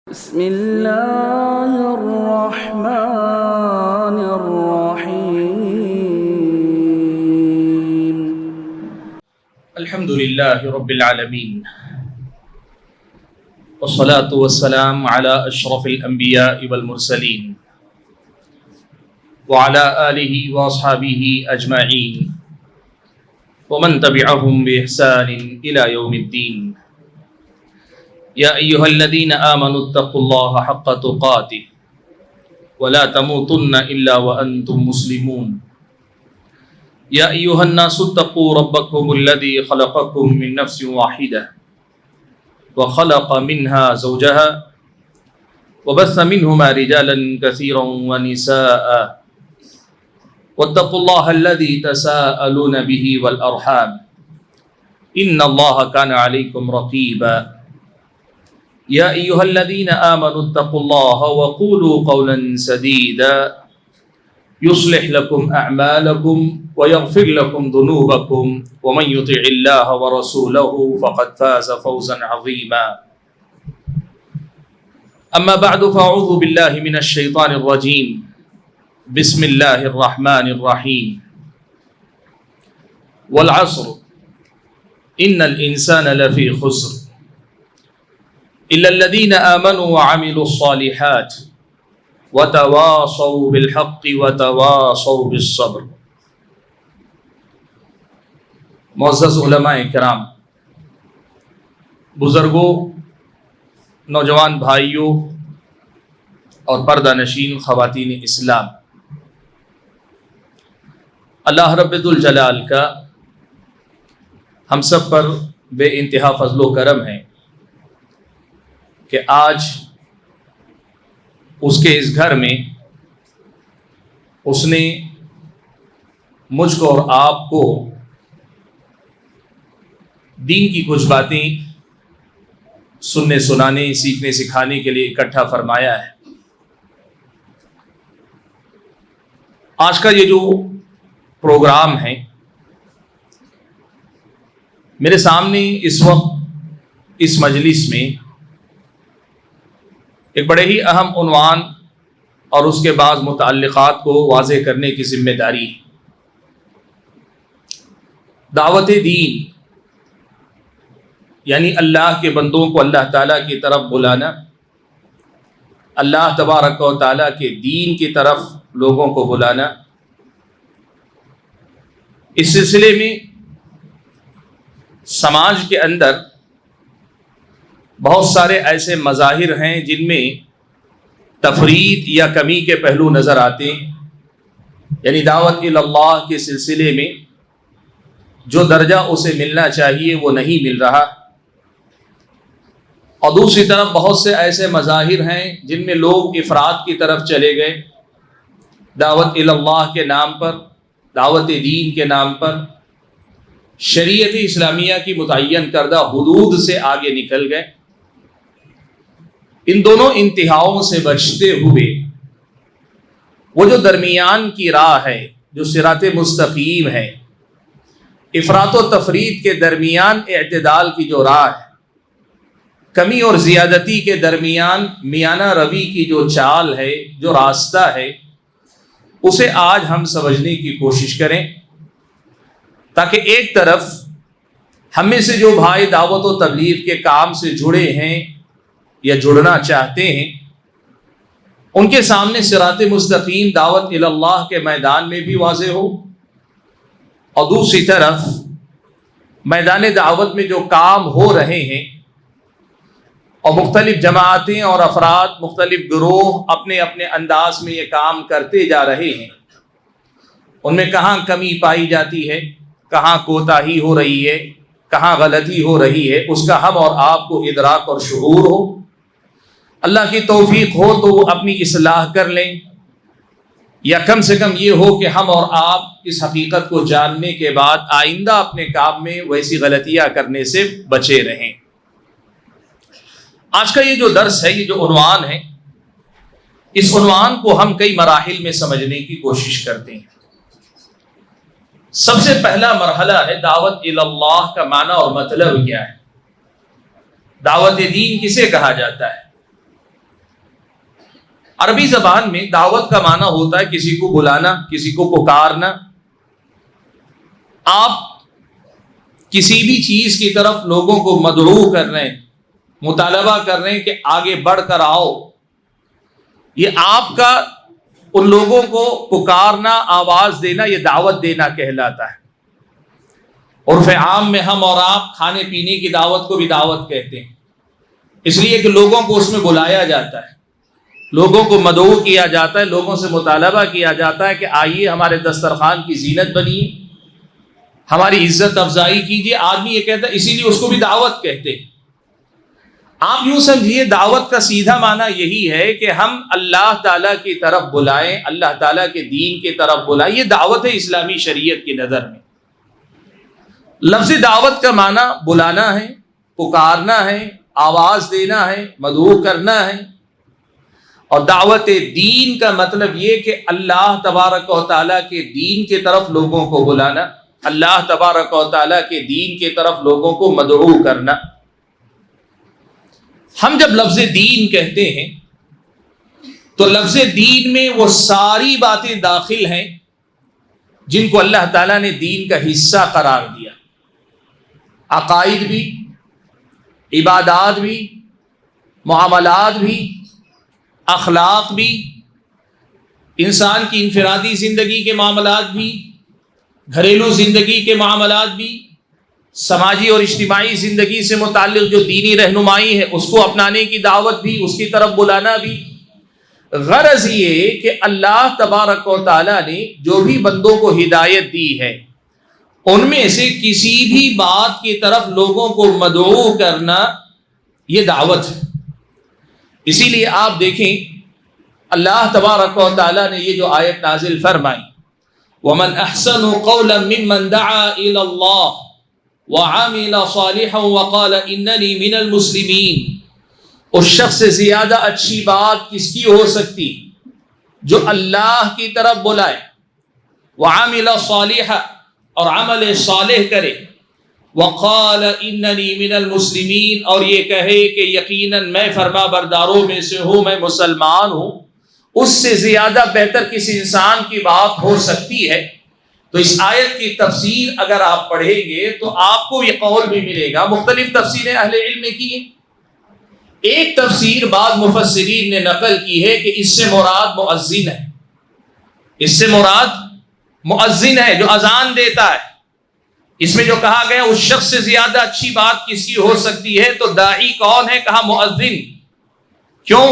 بسم اللہ الرحمن الرحیم الحمد للہ رب العالمین والصلاة والسلام على اشرف الانبیاء والمرسلین وعلى آلہ واصحابہ اجمعین ومن تبعهم بإحسان الى یوم الدین یا ایہا الذین آمنوا اتقوا اللہ حق تقاته ولا تموتن الا وانتم مسلمون یا ایہا الناس اتقوا ربکم الذی خلقکم من نفس واحدہ وخلق منها زوجها وبث منهما رجالا كثيرا ونساء واتقوا الله الذي تساءلون به والأرحام إن الله كان عليكم رقيبا يا أيها الذين آمنوا اتقوا الله وقولوا قولا سديدا يصلح لكم أعمالكم ويغفر لكم ذنوبكم ومن يطع الله ورسوله فقد فاز فوزا عظيما أما بعد فأعوذ بالله من الشيطان الرجيم بسم الله الرحمن الرحيم والعصر إن الإنسان لفي خسر إلا الذين آمنوا وعملوا الصالحات وتواصوا بالحق وتواصوا بالصبر. معزز علماء کرام، بزرگوں، نوجوان بھائیوں اور پردہ نشین خواتین اسلام، اللہ رب الجلال کا ہم سب پر بے انتہا فضل و کرم ہے کہ آج اس کے اس گھر میں اس نے مجھ کو اور آپ کو دین کی کچھ باتیں سننے سنانے، سیکھنے سکھانے کے لیے اکٹھا فرمایا ہے۔ آج کا یہ جو پروگرام ہے، میرے سامنے اس وقت اس مجلس میں ایک بڑے ہی اہم عنوان اور اس کے بعض متعلقات کو واضح کرنے کی ذمہ داری ہے۔ دعوت دین یعنی اللہ کے بندوں کو اللہ تعالیٰ کی طرف بلانا، اللہ تبارک و تعالیٰ کے دین کی طرف لوگوں کو بلانا۔ اس سلسلے میں سماج کے اندر بہت سارے ایسے مظاہر ہیں جن میں تفرید یا کمی کے پہلو نظر آتے ہیں، یعنی دعوت اللہ کے سلسلے میں جو درجہ اسے ملنا چاہیے وہ نہیں مل رہا، اور دوسری طرف بہت سے ایسے مظاہر ہیں جن میں لوگ افراد کی طرف چلے گئے، دعوت اللہ کے نام پر، دعوت دین کے نام پر شریعت اسلامیہ کی متعین کردہ حدود سے آگے نکل گئے۔ ان دونوں انتہاؤں سے بچتے ہوئے وہ جو درمیان کی راہ ہے، جو صراط مستقیم ہے، افراط و تفرید کے درمیان اعتدال کی جو راہ ہے، کمی اور زیادتی کے درمیان میانہ روی کی جو چال ہے، جو راستہ ہے، اسے آج ہم سمجھنے کی کوشش کریں، تاکہ ایک طرف ہم میں سے جو بھائی دعوت و تبلیغ کے کام سے جڑے ہیں یا جڑنا چاہتے ہیں، ان کے سامنے صراط مستقیم دعوت اللہ کے میدان میں بھی واضح ہو، اور دوسری طرف میدان دعوت میں جو کام ہو رہے ہیں اور مختلف جماعتیں اور افراد، مختلف گروہ اپنے اپنے انداز میں یہ کام کرتے جا رہے ہیں، ان میں کہاں کمی پائی جاتی ہے، کہاں کوتاہی ہو رہی ہے، کہاں غلطی ہو رہی ہے، اس کا ہم اور آپ کو ادراک اور شعور ہو۔ اللہ کی توفیق ہو تو وہ اپنی اصلاح کر لیں، یا کم سے کم یہ ہو کہ ہم اور آپ اس حقیقت کو جاننے کے بعد آئندہ اپنے کام میں ویسی غلطیاں کرنے سے بچے رہیں۔ آج کا یہ جو درس ہے، یہ جو عنوان ہے، اس عنوان کو ہم کئی مراحل میں سمجھنے کی کوشش کرتے ہیں۔ سب سے پہلا مرحلہ ہے دعوت اللہ کا معنی اور مطلب کیا ہے، دعوت دین کسے کہا جاتا ہے۔ عربی زبان میں دعوت کا معنی ہوتا ہے کسی کو بلانا، کسی کو پکارنا. آپ کسی بھی چیز کی طرف لوگوں کو مدعو کر رہے ہیں، مطالبہ کر رہے ہیں کہ آگے بڑھ کر آؤ، یہ آپ کا ان لوگوں کو پکارنا، آواز دینا، یہ دعوت دینا کہلاتا ہے. عرف عام میں ہم اور آپ کھانے پینے کی دعوت کو بھی دعوت کہتے ہیں، اس لیے کہ لوگوں کو اس میں بلایا جاتا ہے، لوگوں کو مدعو کیا جاتا ہے، لوگوں سے مطالبہ کیا جاتا ہے کہ آئیے ہمارے دسترخوان کی زینت بنیے، ہماری عزت افزائی کیجیے. آدمی یہ کہتا ہے، اسی لیے اس کو بھی دعوت کہتے ہیں. آپ یوں سمجھیے دعوت کا سیدھا معنی یہی ہے کہ ہم اللہ تعالیٰ کی طرف بلائیں، اللہ تعالیٰ کے دین کی طرف بلائیں. یہ دعوت ہے اسلامی شریعت کی نظر میں. لفظ دعوت کا معنی بلانا ہے، پکارنا ہے، آواز دینا ہے، مدعو کرنا ہے. اور دعوت دین کا مطلب یہ کہ اللہ تبارک و تعالیٰ کے دین کی طرف لوگوں کو بلانا، اللہ تبارک و تعالیٰ کے دین کی طرف لوگوں کو مدعو کرنا. ہم جب لفظ دین کہتے ہیں تو لفظ دین میں وہ ساری باتیں داخل ہیں جن کو اللہ تعالیٰ نے دین کا حصہ قرار دیا. عقائد بھی، عبادات بھی، معاملات بھی، اخلاق بھی، انسان کی انفرادی زندگی کے معاملات بھی، گھریلو زندگی کے معاملات بھی، سماجی اور اجتماعی زندگی سے متعلق جو دینی رہنمائی ہے اس کو اپنانے کی دعوت بھی، اس کی طرف بلانا بھی. غرض یہ کہ اللہ تبارک و تعالیٰ نے جو بھی بندوں کو ہدایت دی ہے ان میں سے کسی بھی بات کی طرف لوگوں کو مدعو کرنا یہ دعوت ہے. اسی لیے آپ دیکھیں اللہ تبارک و تعالیٰ نے یہ جو آیت نازل فرمائی، وَمَنْ أَحْسَنُ قَوْلًا مِّمَّنْ دَعَا إِلَى اللَّهِ وَعَمِلَ صَالِحًا وَقَالَ إِنَّنِي مِنَ الْمُسْلِمِينَ. اس شخص سے زیادہ اچھی بات کس کی ہو سکتی جو اللہ کی طرف بلائے، وَعَمِلَ صَالِحًا اور عمل صالح کرے، وقال اننی من المسلمین اور یہ کہے کہ یقیناً میں فرما برداروں میں سے ہوں، میں مسلمان ہوں. اس سے زیادہ بہتر کس انسان کی بات ہو سکتی ہے؟ تو اس آیت کی تفسیر اگر آپ پڑھیں گے تو آپ کو یہ قول بھی ملے گا. مختلف تفسیریں اہل علم نے کی ہیں. ایک تفسیر بعض مفسرین نے نقل کی ہے کہ اس سے مراد مؤذن ہے، اس سے مراد مؤذن ہے جو اذان دیتا ہے. اس میں جو کہا گیا اس شخص سے زیادہ اچھی بات کس کی ہو سکتی ہے، تو داعی کون ہے؟ کہا مؤذن. کیوں؟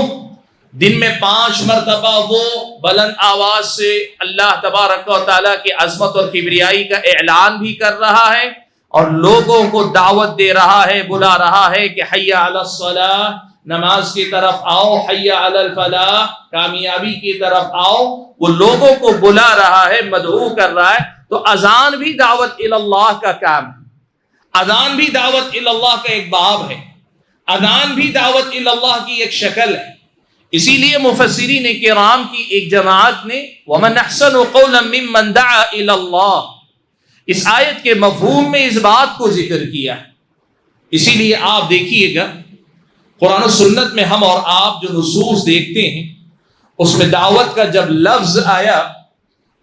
دن میں 5 مرتبہ وہ بلند آواز سے اللہ تبارک و تعالیٰ کی عظمت اور کبریائی کا اعلان بھی کر رہا ہے اور لوگوں کو دعوت دے رہا ہے، بلا رہا ہے کہ حی علی الصلاۃ، نماز کی طرف آؤ، حی علی الفلاح، کامیابی کی طرف آؤ. وہ لوگوں کو بلا رہا ہے، مدعو کر رہا ہے. تو اذان بھی دعوت اللہ کا کام ہے، اذان بھی دعوت اللہ کا ایک باب ہے، اذان بھی دعوت اللہ کی ایک شکل ہے. اسی لیے مفسرین کرام کی ایک جماعت نے وَمَنْ أَحْسَنُ قَوْلًا مِّمَّنْ دَعَا إِلَى اللَّهِ اس آیت کے مفہوم میں اس بات کو ذکر کیا ہے. اسی لیے آپ دیکھیے گا قرآن و سنت میں ہم اور آپ جو نصوص دیکھتے ہیں اس میں دعوت کا جب لفظ آیا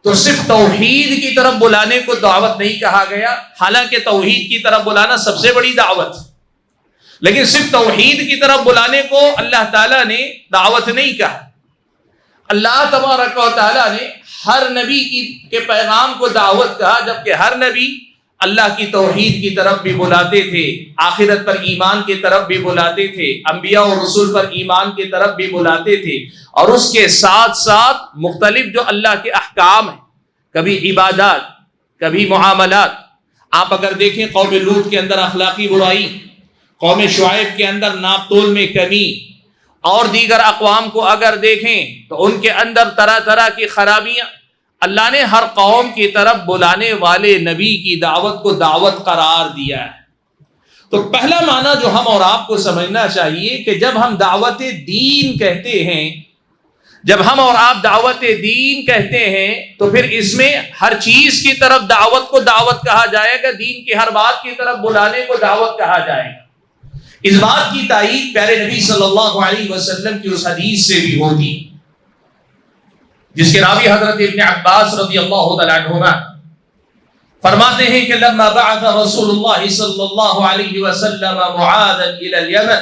تو صرف توحید کی طرف بلانے کو دعوت نہیں کہا گیا، حالانکہ توحید کی طرف بلانا سب سے بڑی دعوت، لیکن صرف توحید کی طرف بلانے کو اللہ تعالیٰ نے دعوت نہیں کہا. اللہ تبارک و تعالیٰ نے ہر نبی کے پیغام کو دعوت کہا، جبکہ ہر نبی اللہ کی توحید کی طرف بھی بلاتے تھے، آخرت پر ایمان کی طرف بھی بلاتے تھے، انبیاء اور رسول پر ایمان کی طرف بھی بلاتے تھے. اور اس کے ساتھ ساتھ مختلف جو اللہ کے احکام ہیں، کبھی عبادات، کبھی معاملات. آپ اگر دیکھیں قوم لوط کے اندر اخلاقی برائی، قوم شعیب کے اندر ناپ تول میں کمی، اور دیگر اقوام کو اگر دیکھیں تو ان کے اندر طرح طرح کی خرابیاں. اللہ نے ہر قوم کی طرف بلانے والے نبی کی دعوت کو دعوت قرار دیا ہے. تو پہلا معنی جو ہم اور آپ کو سمجھنا چاہیے کہ جب ہم دعوت دین کہتے ہیں، جب ہم اور آپ دعوت دین کہتے ہیں تو پھر اس میں ہر چیز کی طرف دعوت کو دعوت کہا جائے گا، دین کی ہر بات کی طرف بلانے کو دعوت کہا جائے گا. اس بات کی تائید پیارے نبی صلی اللہ علیہ وسلم کی اس حدیث سے بھی ہوتی جس کے راوی حضرت ابن عباس رضی اللہ تعالیٰ عنہما فرماتے ہیں کہ لما بعث رسول اللہ صلی اللہ علیہ وسلم معاذا الى الیمن،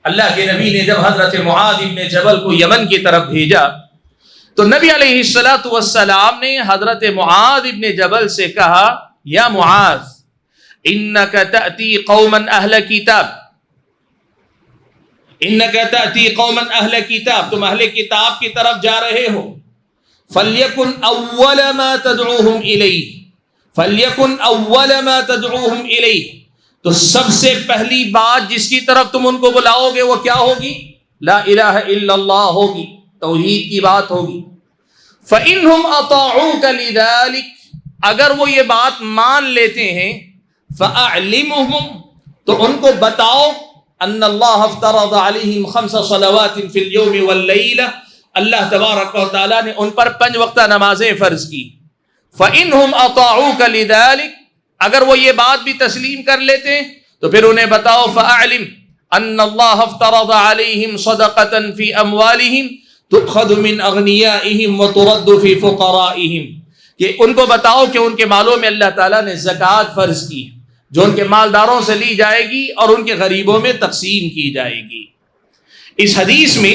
اللہ کے نبی نے جب حضرت معاذ ابن جبل کو یمن کی طرف بھیجا تو نبی علیہ السلام نے حضرت معاذ ابن جبل سے کہا، یا معاذ انک تأتی قوما اہل کتاب، انک تأتی قوما اہل کتاب، تم اہل کتاب کی طرف جا رہے ہو، فلیکن اول ما تدعوہم الیہ، فلیکن اول ما تدعوہم الیہ، تو سب سے پہلی بات جس کی طرف تم ان کو بلاؤ گے وہ کیا ہوگی؟ لا الہ الا اللہ ہوگی، توحید کی بات ہوگی۔ فإنہم اطاعوک لذلک، اگر وہ یہ بات مان لیتے ہیں، فأعلمہم، تو ان کو بتاؤ، ان اللہ افترض علیہم 5 صلوات فی اليوم واللیلہ، اللہ تبارک و تعالیٰ نے ان پر 5 وقتہ نمازیں فرض کی۔ فإنہم اطاعوک لذلک، اگر وہ یہ بات بھی تسلیم کر لیتے ہیں تو پھر انہیں بتاؤ، فأعلم ان اللہ افترض علیہم صدقۃ فی اموالہم تؤخذ من اغنیائہم وترد فی فقرائہم، کہ ان کو بتاؤ کہ ان کے مالوں میں اللہ تعالیٰ نے زکوٰۃ فرض کی جو ان کے مالداروں سے لی جائے گی اور ان کے غریبوں میں تقسیم کی جائے گی۔ اس حدیث میں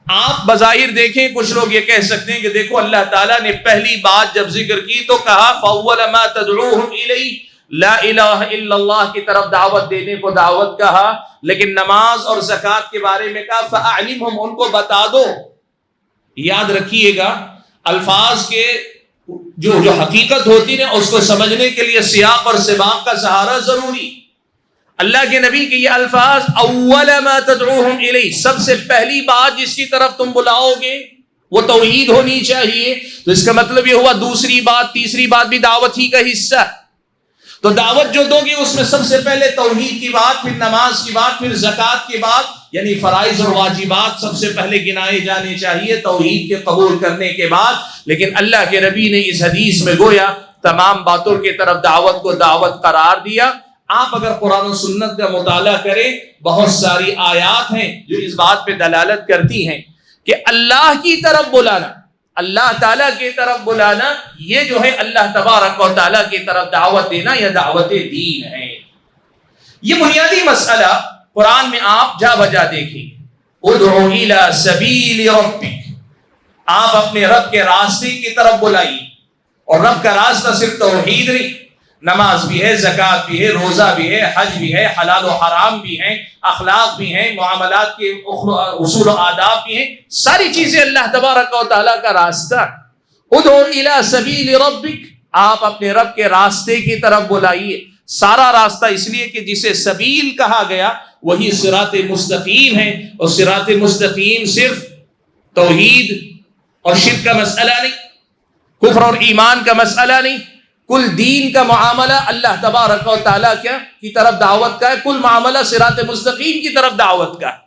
آپ بظاہر دیکھیں کچھ لوگ یہ کہہ سکتے ہیں کہ دیکھو اللہ تعالیٰ نے پہلی بات جب ذکر کی تو کہا فَأَوَّلَ مَا تَدْعُوهُمْ إِلَيْهِ، لا الہ الا اللہ کی طرف دعوت دینے کو دعوت کہا، لیکن نماز اور زکوٰۃ کے بارے میں کہا فَأَعْلِمْهُمْ، ان کو بتا دو۔ یاد رکھیے گا الفاظ کے جو حقیقت ہوتی ہے اس کو سمجھنے کے لیے سیاق اور سباق کا سہارا ضروری۔ اللہ کے نبی کے یہ الفاظ اول ما تدعوہم الیہ، سب سے پہلی بات جس کی طرف تم بلاؤ گے وہ توحید ہونی چاہیے، تو اس کا مطلب یہ ہوا دوسری بات تیسری بات بھی دعوت ہی کا حصہ۔ تو دعوت جو دو گے اس میں سب سے پہلے توحید کی بات، پھر نماز کی بات، پھر زکوٰۃ کی بات، یعنی فرائض اور واجبات سب سے پہلے گنائے جانے چاہیے توحید کے قبول کرنے کے بعد۔ لیکن اللہ کے نبی نے اس حدیث میں گویا تمام باتوں کی طرف دعوت کو دعوت قرار دیا۔ آپ اگر قرآن و سنت کا مطالعہ کریں بہت ساری آیات ہیں جو اس بات پہ دلالت کرتی ہیں کہ اللہ کی طرف بلانا، اللہ تعالیٰ کی طرف بلانا، یہ جو ہے اللہ تبارک و تعالیٰ کی طرف دعوت دینا یا دعوت دین ہے۔ یہ بنیادی مسئلہ قرآن میں آپ جا بجا دیکھیں، ادعو الی سبیل ربک، آپ اپنے رب کے راستے کی طرف بلائیے، اور رب کا راستہ صرف توحید نہیں، نماز بھی ہے، زکوٰۃ بھی ہے، روزہ بھی ہے، حج بھی ہے، حلال و حرام بھی ہیں، اخلاق بھی ہیں، معاملات کے اصول و آداب بھی ہیں، ساری چیزیں اللہ تبارک و تعالیٰ کا راستہ۔ ادعو الی سبیل ربک، آپ اپنے رب کے راستے کی طرف بلائیے۔ سارا راستہ اس لیے کہ جسے سبیل کہا گیا وہی صراط مستقیم ہے، اور صراط مستقیم صرف توحید اور شرک کا مسئلہ نہیں، کفر اور ایمان کا مسئلہ نہیں، کل دین کا معاملہ اللہ تبارک و تعالیٰ کی طرف دعوت کا ہے، کل معاملہ صراط مستقیم کی طرف دعوت کا ہے۔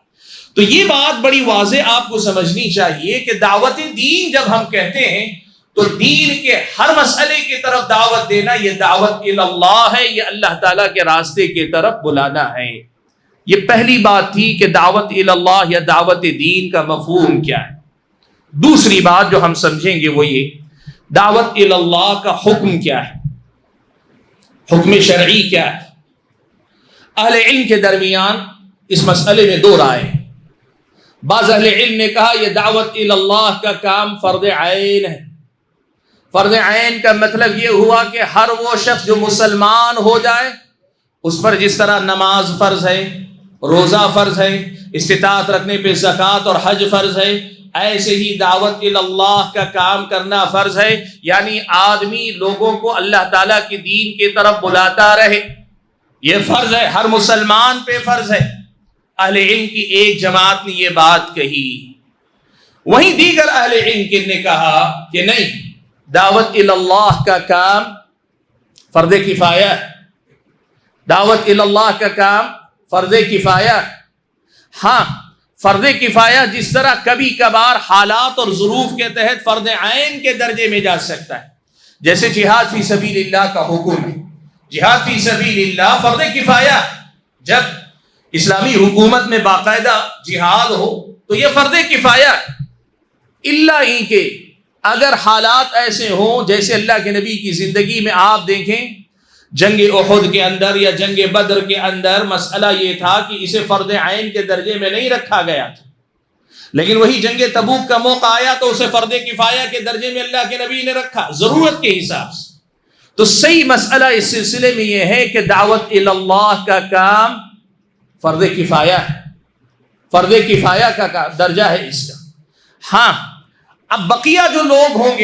تو یہ بات بڑی واضح آپ کو سمجھنی چاہیے کہ دعوت دین جب ہم کہتے ہیں تو دین کے ہر مسئلے کی طرف دعوت دینا یہ دعوت اللہ ہے، یہ اللہ تعالیٰ کے راستے کی طرف بلانا ہے۔ یہ پہلی بات تھی کہ دعوت اللہ یا دعوت دین کا مفہوم کیا ہے۔ دوسری بات جو ہم سمجھیں گے وہ یہ دعوت اللہ کا حکم کیا ہے، حکم شرعی کیا ہے۔ اہل علم کے درمیان اس مسئلے میں دو رائے ہیں۔ بعض اہل علم نے کہا یہ دعوت اللہ کا کام فرض عین ہے۔ فرض عین کا مطلب یہ ہوا کہ ہر وہ شخص جو مسلمان ہو جائے اس پر جس طرح نماز فرض ہے، روزہ فرض ہے، استطاعت رکھنے پہ زکوٰۃ اور حج فرض ہے، ایسے ہی دعوت اللہ کا کام کرنا فرض ہے، یعنی آدمی لوگوں کو اللہ تعالیٰ کے دین کی طرف بلاتا رہے، یہ فرض ہے، ہر مسلمان پہ فرض ہے۔ اہل علم کی ایک جماعت نے یہ بات کہی، وہیں دیگر اہل علم نے کہا کہ نہیں، دعوت اللہ کا کام فرض کفایہ ہے، دعوت اللہ کا کام فرض کفایہ۔ ہاں فرض کفایہ جس طرح کبھی کبھار حالات اور ظروف کے تحت فرض عین کے درجے میں جا سکتا ہے، جیسے جہاد فی سبیل اللہ کا حکم ہے، جہاد فی سبیل اللہ فرض کفایہ، جب اسلامی حکومت میں باقاعدہ جہاد ہو تو یہ فرض کفایہ ہے۔ الا ان کے اگر حالات ایسے ہوں جیسے اللہ کے نبی کی زندگی میں آپ دیکھیں جنگ احد کے اندر یا جنگ بدر کے اندر مسئلہ یہ تھا کہ اسے فرض عین کے درجے میں نہیں رکھا گیا تھا، لیکن وہی جنگ تبوک کا موقع آیا تو اسے فرض کفایہ کے درجے میں اللہ کے نبی نے رکھا ضرورت کے حساب سے۔ تو صحیح مسئلہ اس سلسلے میں یہ ہے کہ دعوت اللہ کا کام فرض کفایہ ہے، فرض کفایہ کا درجہ ہے اس کا۔ ہاں اب بقیہ جو لوگ ہوں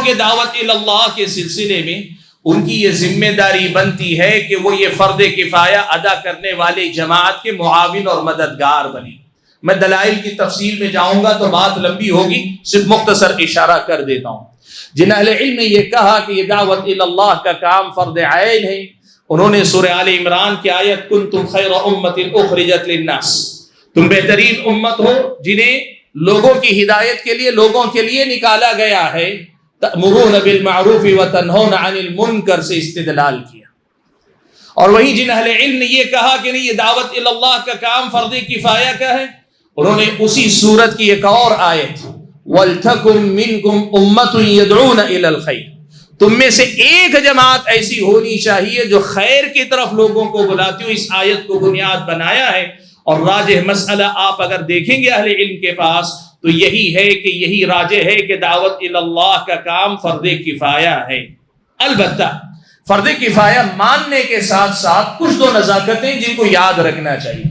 گے دعوت اللہ کے سلسلے میں ان کی یہ ذمہ داری بنتی ہے کہ وہ یہ فرض کفایہ ادا کرنے والے جماعت کے معاون اور مددگار بنے۔ میں دلائل کی تفصیل میں جاؤں گا تو بات لمبی ہوگی، صرف مختصر اشارہ کر دیتا ہوں۔ جن اہل علم نے یہ کہا کہ یہ دعوت اللہ کا کام فرض عین ہے، انہوں نے سورہ آل عمران کی آیت کنتم خیر امت اخرجت للناس، تم بہترین امت ہو جنہیں لوگوں کی ہدایت کے لیے لوگوں کے لیے نکالا گیا ہے، تأمرون بالمعروف وتنہون عن المنکر سے استدلال کیا۔ اور وہیں جن اہل علم نے یہ کہا کہ نہیں یہ دعوت اللہ کا کام فرض کفایہ کا ہے، انہوں نے اسی سورت کی ایک اور آیت وَلْتَكُمْ مِنْكُمْ أُمَّةٌ يَدْعُونَ إِلَى الْخَيْرِ، تم میں سے ایک جماعت ایسی ہونی چاہیے جو خیر کی طرف لوگوں کو بلاتی ہو، اس آیت کو بنیاد بنایا ہے۔ اور راجح مسئلہ آپ اگر دیکھیں گے اہل علم کے پاس تو یہی ہے کہ یہی راجح ہے کہ دعوت اللہ کا کام فرض کفایہ ہے۔ البتہ فرض کفایہ ماننے کے ساتھ ساتھ کچھ دو نزاکتیں جن کو یاد رکھنا چاہیے۔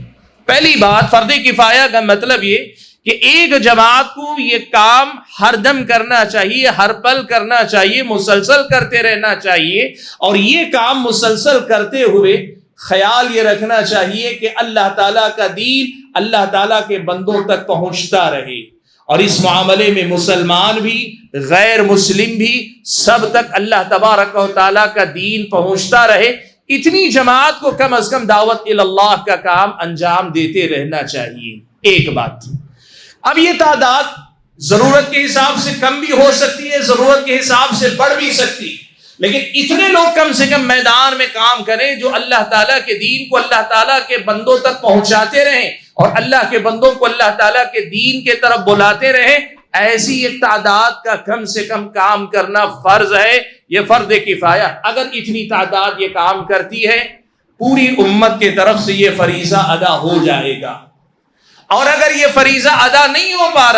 پہلی بات، فرض کفایہ کا مطلب یہ کہ ایک جماعت کو یہ کام ہر دم کرنا چاہیے، ہر پل کرنا چاہیے، مسلسل کرتے رہنا چاہیے، اور یہ کام مسلسل کرتے ہوئے خیال یہ رکھنا چاہیے کہ اللہ تعالیٰ کا دین اللہ تعالیٰ کے بندوں تک پہنچتا رہے، اور اس معاملے میں مسلمان بھی غیر مسلم بھی سب تک اللہ تبارک و تعالیٰ کا دین پہنچتا رہے۔ اتنی جماعت کو کم از کم دعوت اللہ کا کام انجام دیتے رہنا چاہیے۔ ایک بات، اب یہ تعداد ضرورت کے حساب سے کم بھی ہو سکتی ہے، ضرورت کے حساب سے بڑھ بھی سکتی ہے، لیکن اتنے لوگ کم سے کم میدان میں کام کریں جو اللہ تعالیٰ کے دین کو اللہ تعالیٰ کے بندوں تک پہنچاتے رہیں اور اللہ کے بندوں کو اللہ تعالیٰ کے دین کے طرف بلاتے رہیں۔ ایسی ایک تعداد کا کم سے کم کام کرنا فرض ہے، یہ فرض کفایہ۔ اگر اتنی تعداد یہ کام کرتی ہے پوری امت کے طرف سے یہ فریضہ ادا ہو جائے گا۔ اور اگر یہ فریضہ ادا نہیں ہو پا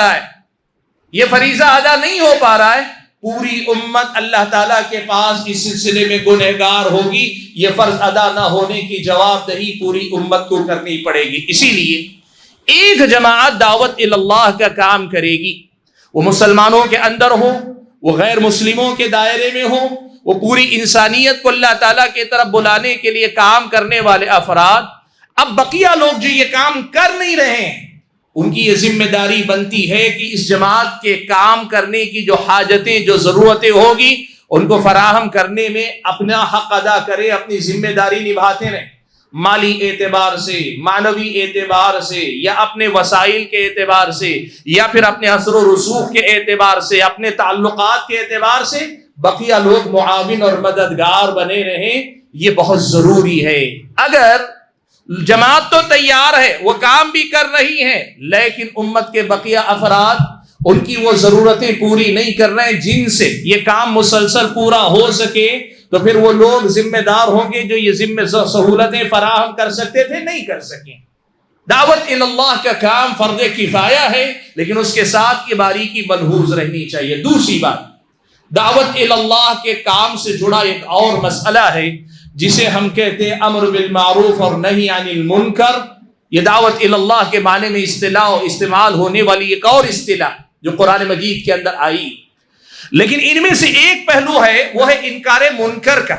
رہا ہے پوری امت اللہ تعالیٰ کے پاس اس سلسلے میں گنہگار ہوگی، یہ فرض ادا نہ ہونے کی جواب دہی پوری امت کو کرنی پڑے گی۔ اسی لیے ایک جماعت دعوت اللہ کا کام کرے گی، وہ مسلمانوں کے اندر ہو، وہ غیر مسلموں کے دائرے میں ہو، وہ پوری انسانیت کو اللہ تعالیٰ کی طرف بلانے کے لیے کام کرنے والے افراد۔ اب بقیہ لوگ جو یہ کام کر نہیں رہے ہیں ان کی یہ ذمہ داری بنتی ہے کہ اس جماعت کے کام کرنے کی جو حاجتیں جو ضرورتیں ہوگی ان کو فراہم کرنے میں اپنا حق ادا کرے، اپنی ذمہ داری نبھاتے رہیں، مالی اعتبار سے، معنوی اعتبار سے، یا اپنے وسائل کے اعتبار سے، یا پھر اپنے اثر و رسوخ کے اعتبار سے، اپنے تعلقات کے اعتبار سے بقیہ لوگ معاون اور مددگار بنے رہیں۔ یہ بہت ضروری ہے۔ اگر جماعت تو تیار ہے، وہ کام بھی کر رہی ہے، لیکن امت کے بقیہ افراد ان کی وہ ضرورتیں پوری نہیں کر رہے ہیں جن سے یہ کام مسلسل پورا ہو سکے، تو پھر وہ لوگ ذمہ دار ہوں گے جو یہ سہولتیں فراہم کر سکتے تھے نہیں کر سکیں۔ دعوت اللہ کا کام فرض کفایہ ہے، لیکن اس کے ساتھ یہ باریکی ملحوظ رہنی چاہیے۔ دوسری بات، دعوت اللہ کے کام سے جڑا ایک اور مسئلہ ہے جسے ہم کہتے ہیں امر بالمعروف اور نہی عن المنکر۔ یہ دعوت اللہ کے معنی میں اصطلاح و استعمال ہونے والی ایک اور اصطلاح جو قرآن مجید کے اندر آئی، لیکن ان میں سے ایک پہلو ہے وہ ہے انکار منکر کا،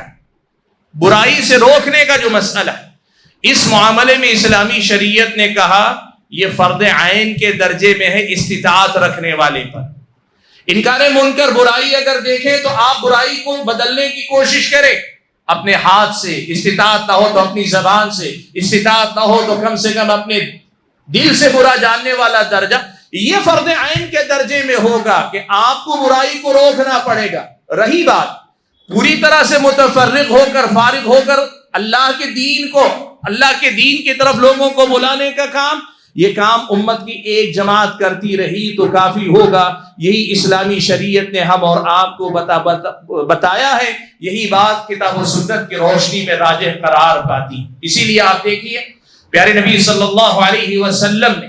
برائی سے روکنے کا جو مسئلہ ہے۔ اس معاملے میں اسلامی شریعت نے کہا یہ فرض عین کے درجے میں ہے استطاعت رکھنے والے پر۔ انکار منکر، برائی اگر دیکھیں تو آپ برائی کو بدلنے کی کوشش کریں اپنے ہاتھ سے، استطاعت نہ ہو تو اپنی زبان سے، استطاعت نہ ہو تو کم سے کم اپنے دل سے برا جاننے والا درجہ، یہ فرض عین کے درجے میں ہوگا کہ آپ کو برائی کو روکنا پڑے گا۔ رہی بات پوری طرح سے متفرغ ہو کر، فارغ ہو کر اللہ کے دین کی طرف لوگوں کو بلانے کا کام، یہ کام امت کی ایک جماعت کرتی رہی تو کافی ہوگا. یہی اسلامی شریعت نے ہم اور آپ کو بتایا ہے. یہی بات کتاب و سنت کی روشنی میں راجح قرار پاتی. اسی لیے آپ دیکھیے پیارے نبی صلی اللہ علیہ وسلم نے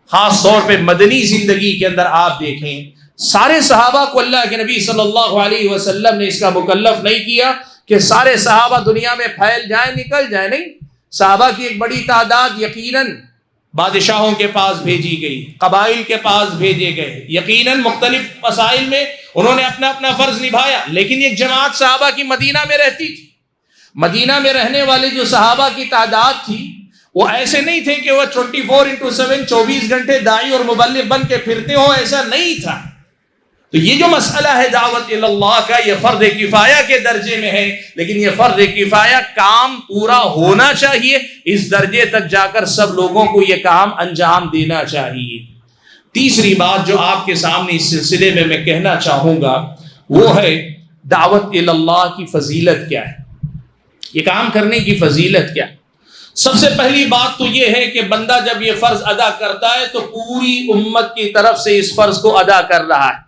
خاص طور پہ مدنی زندگی کے اندر آپ دیکھیں سارے صحابہ کو اللہ کے نبی صلی اللہ علیہ وسلم نے اس کا مکلف نہیں کیا کہ سارے صحابہ دنیا میں پھیل جائیں نکل جائیں. نہیں، صحابہ کی ایک بڑی تعداد یقیناً بادشاہوں کے پاس بھیجی گئی، قبائل کے پاس بھیجے گئے، یقیناً مختلف مسائل میں انہوں نے اپنا اپنا فرض نبھایا. لیکن ایک جماعت صحابہ کی مدینہ میں رہتی تھی. مدینہ میں رہنے والے جو صحابہ کی تعداد تھی وہ ایسے نہیں تھے کہ وہ 24/7 24 گھنٹے داعی اور مبلغ بن کے پھرتے ہوں، ایسا نہیں تھا. تو یہ جو مسئلہ ہے دعوت اللہ کا، یہ فرض کفایہ کے درجے میں ہے. لیکن یہ فرض کفایہ کام پورا ہونا چاہیے، اس درجے تک جا کر سب لوگوں کو یہ کام انجام دینا چاہیے. تیسری بات جو آپ کے سامنے اس سلسلے میں میں کہنا چاہوں گا وہ ہے دعوت اللہ کی فضیلت کیا ہے، یہ کام کرنے کی فضیلت کیا ہے. سب سے پہلی بات تو یہ ہے کہ بندہ جب یہ فرض ادا کرتا ہے تو پوری امت کی طرف سے اس فرض کو ادا کر رہا ہے،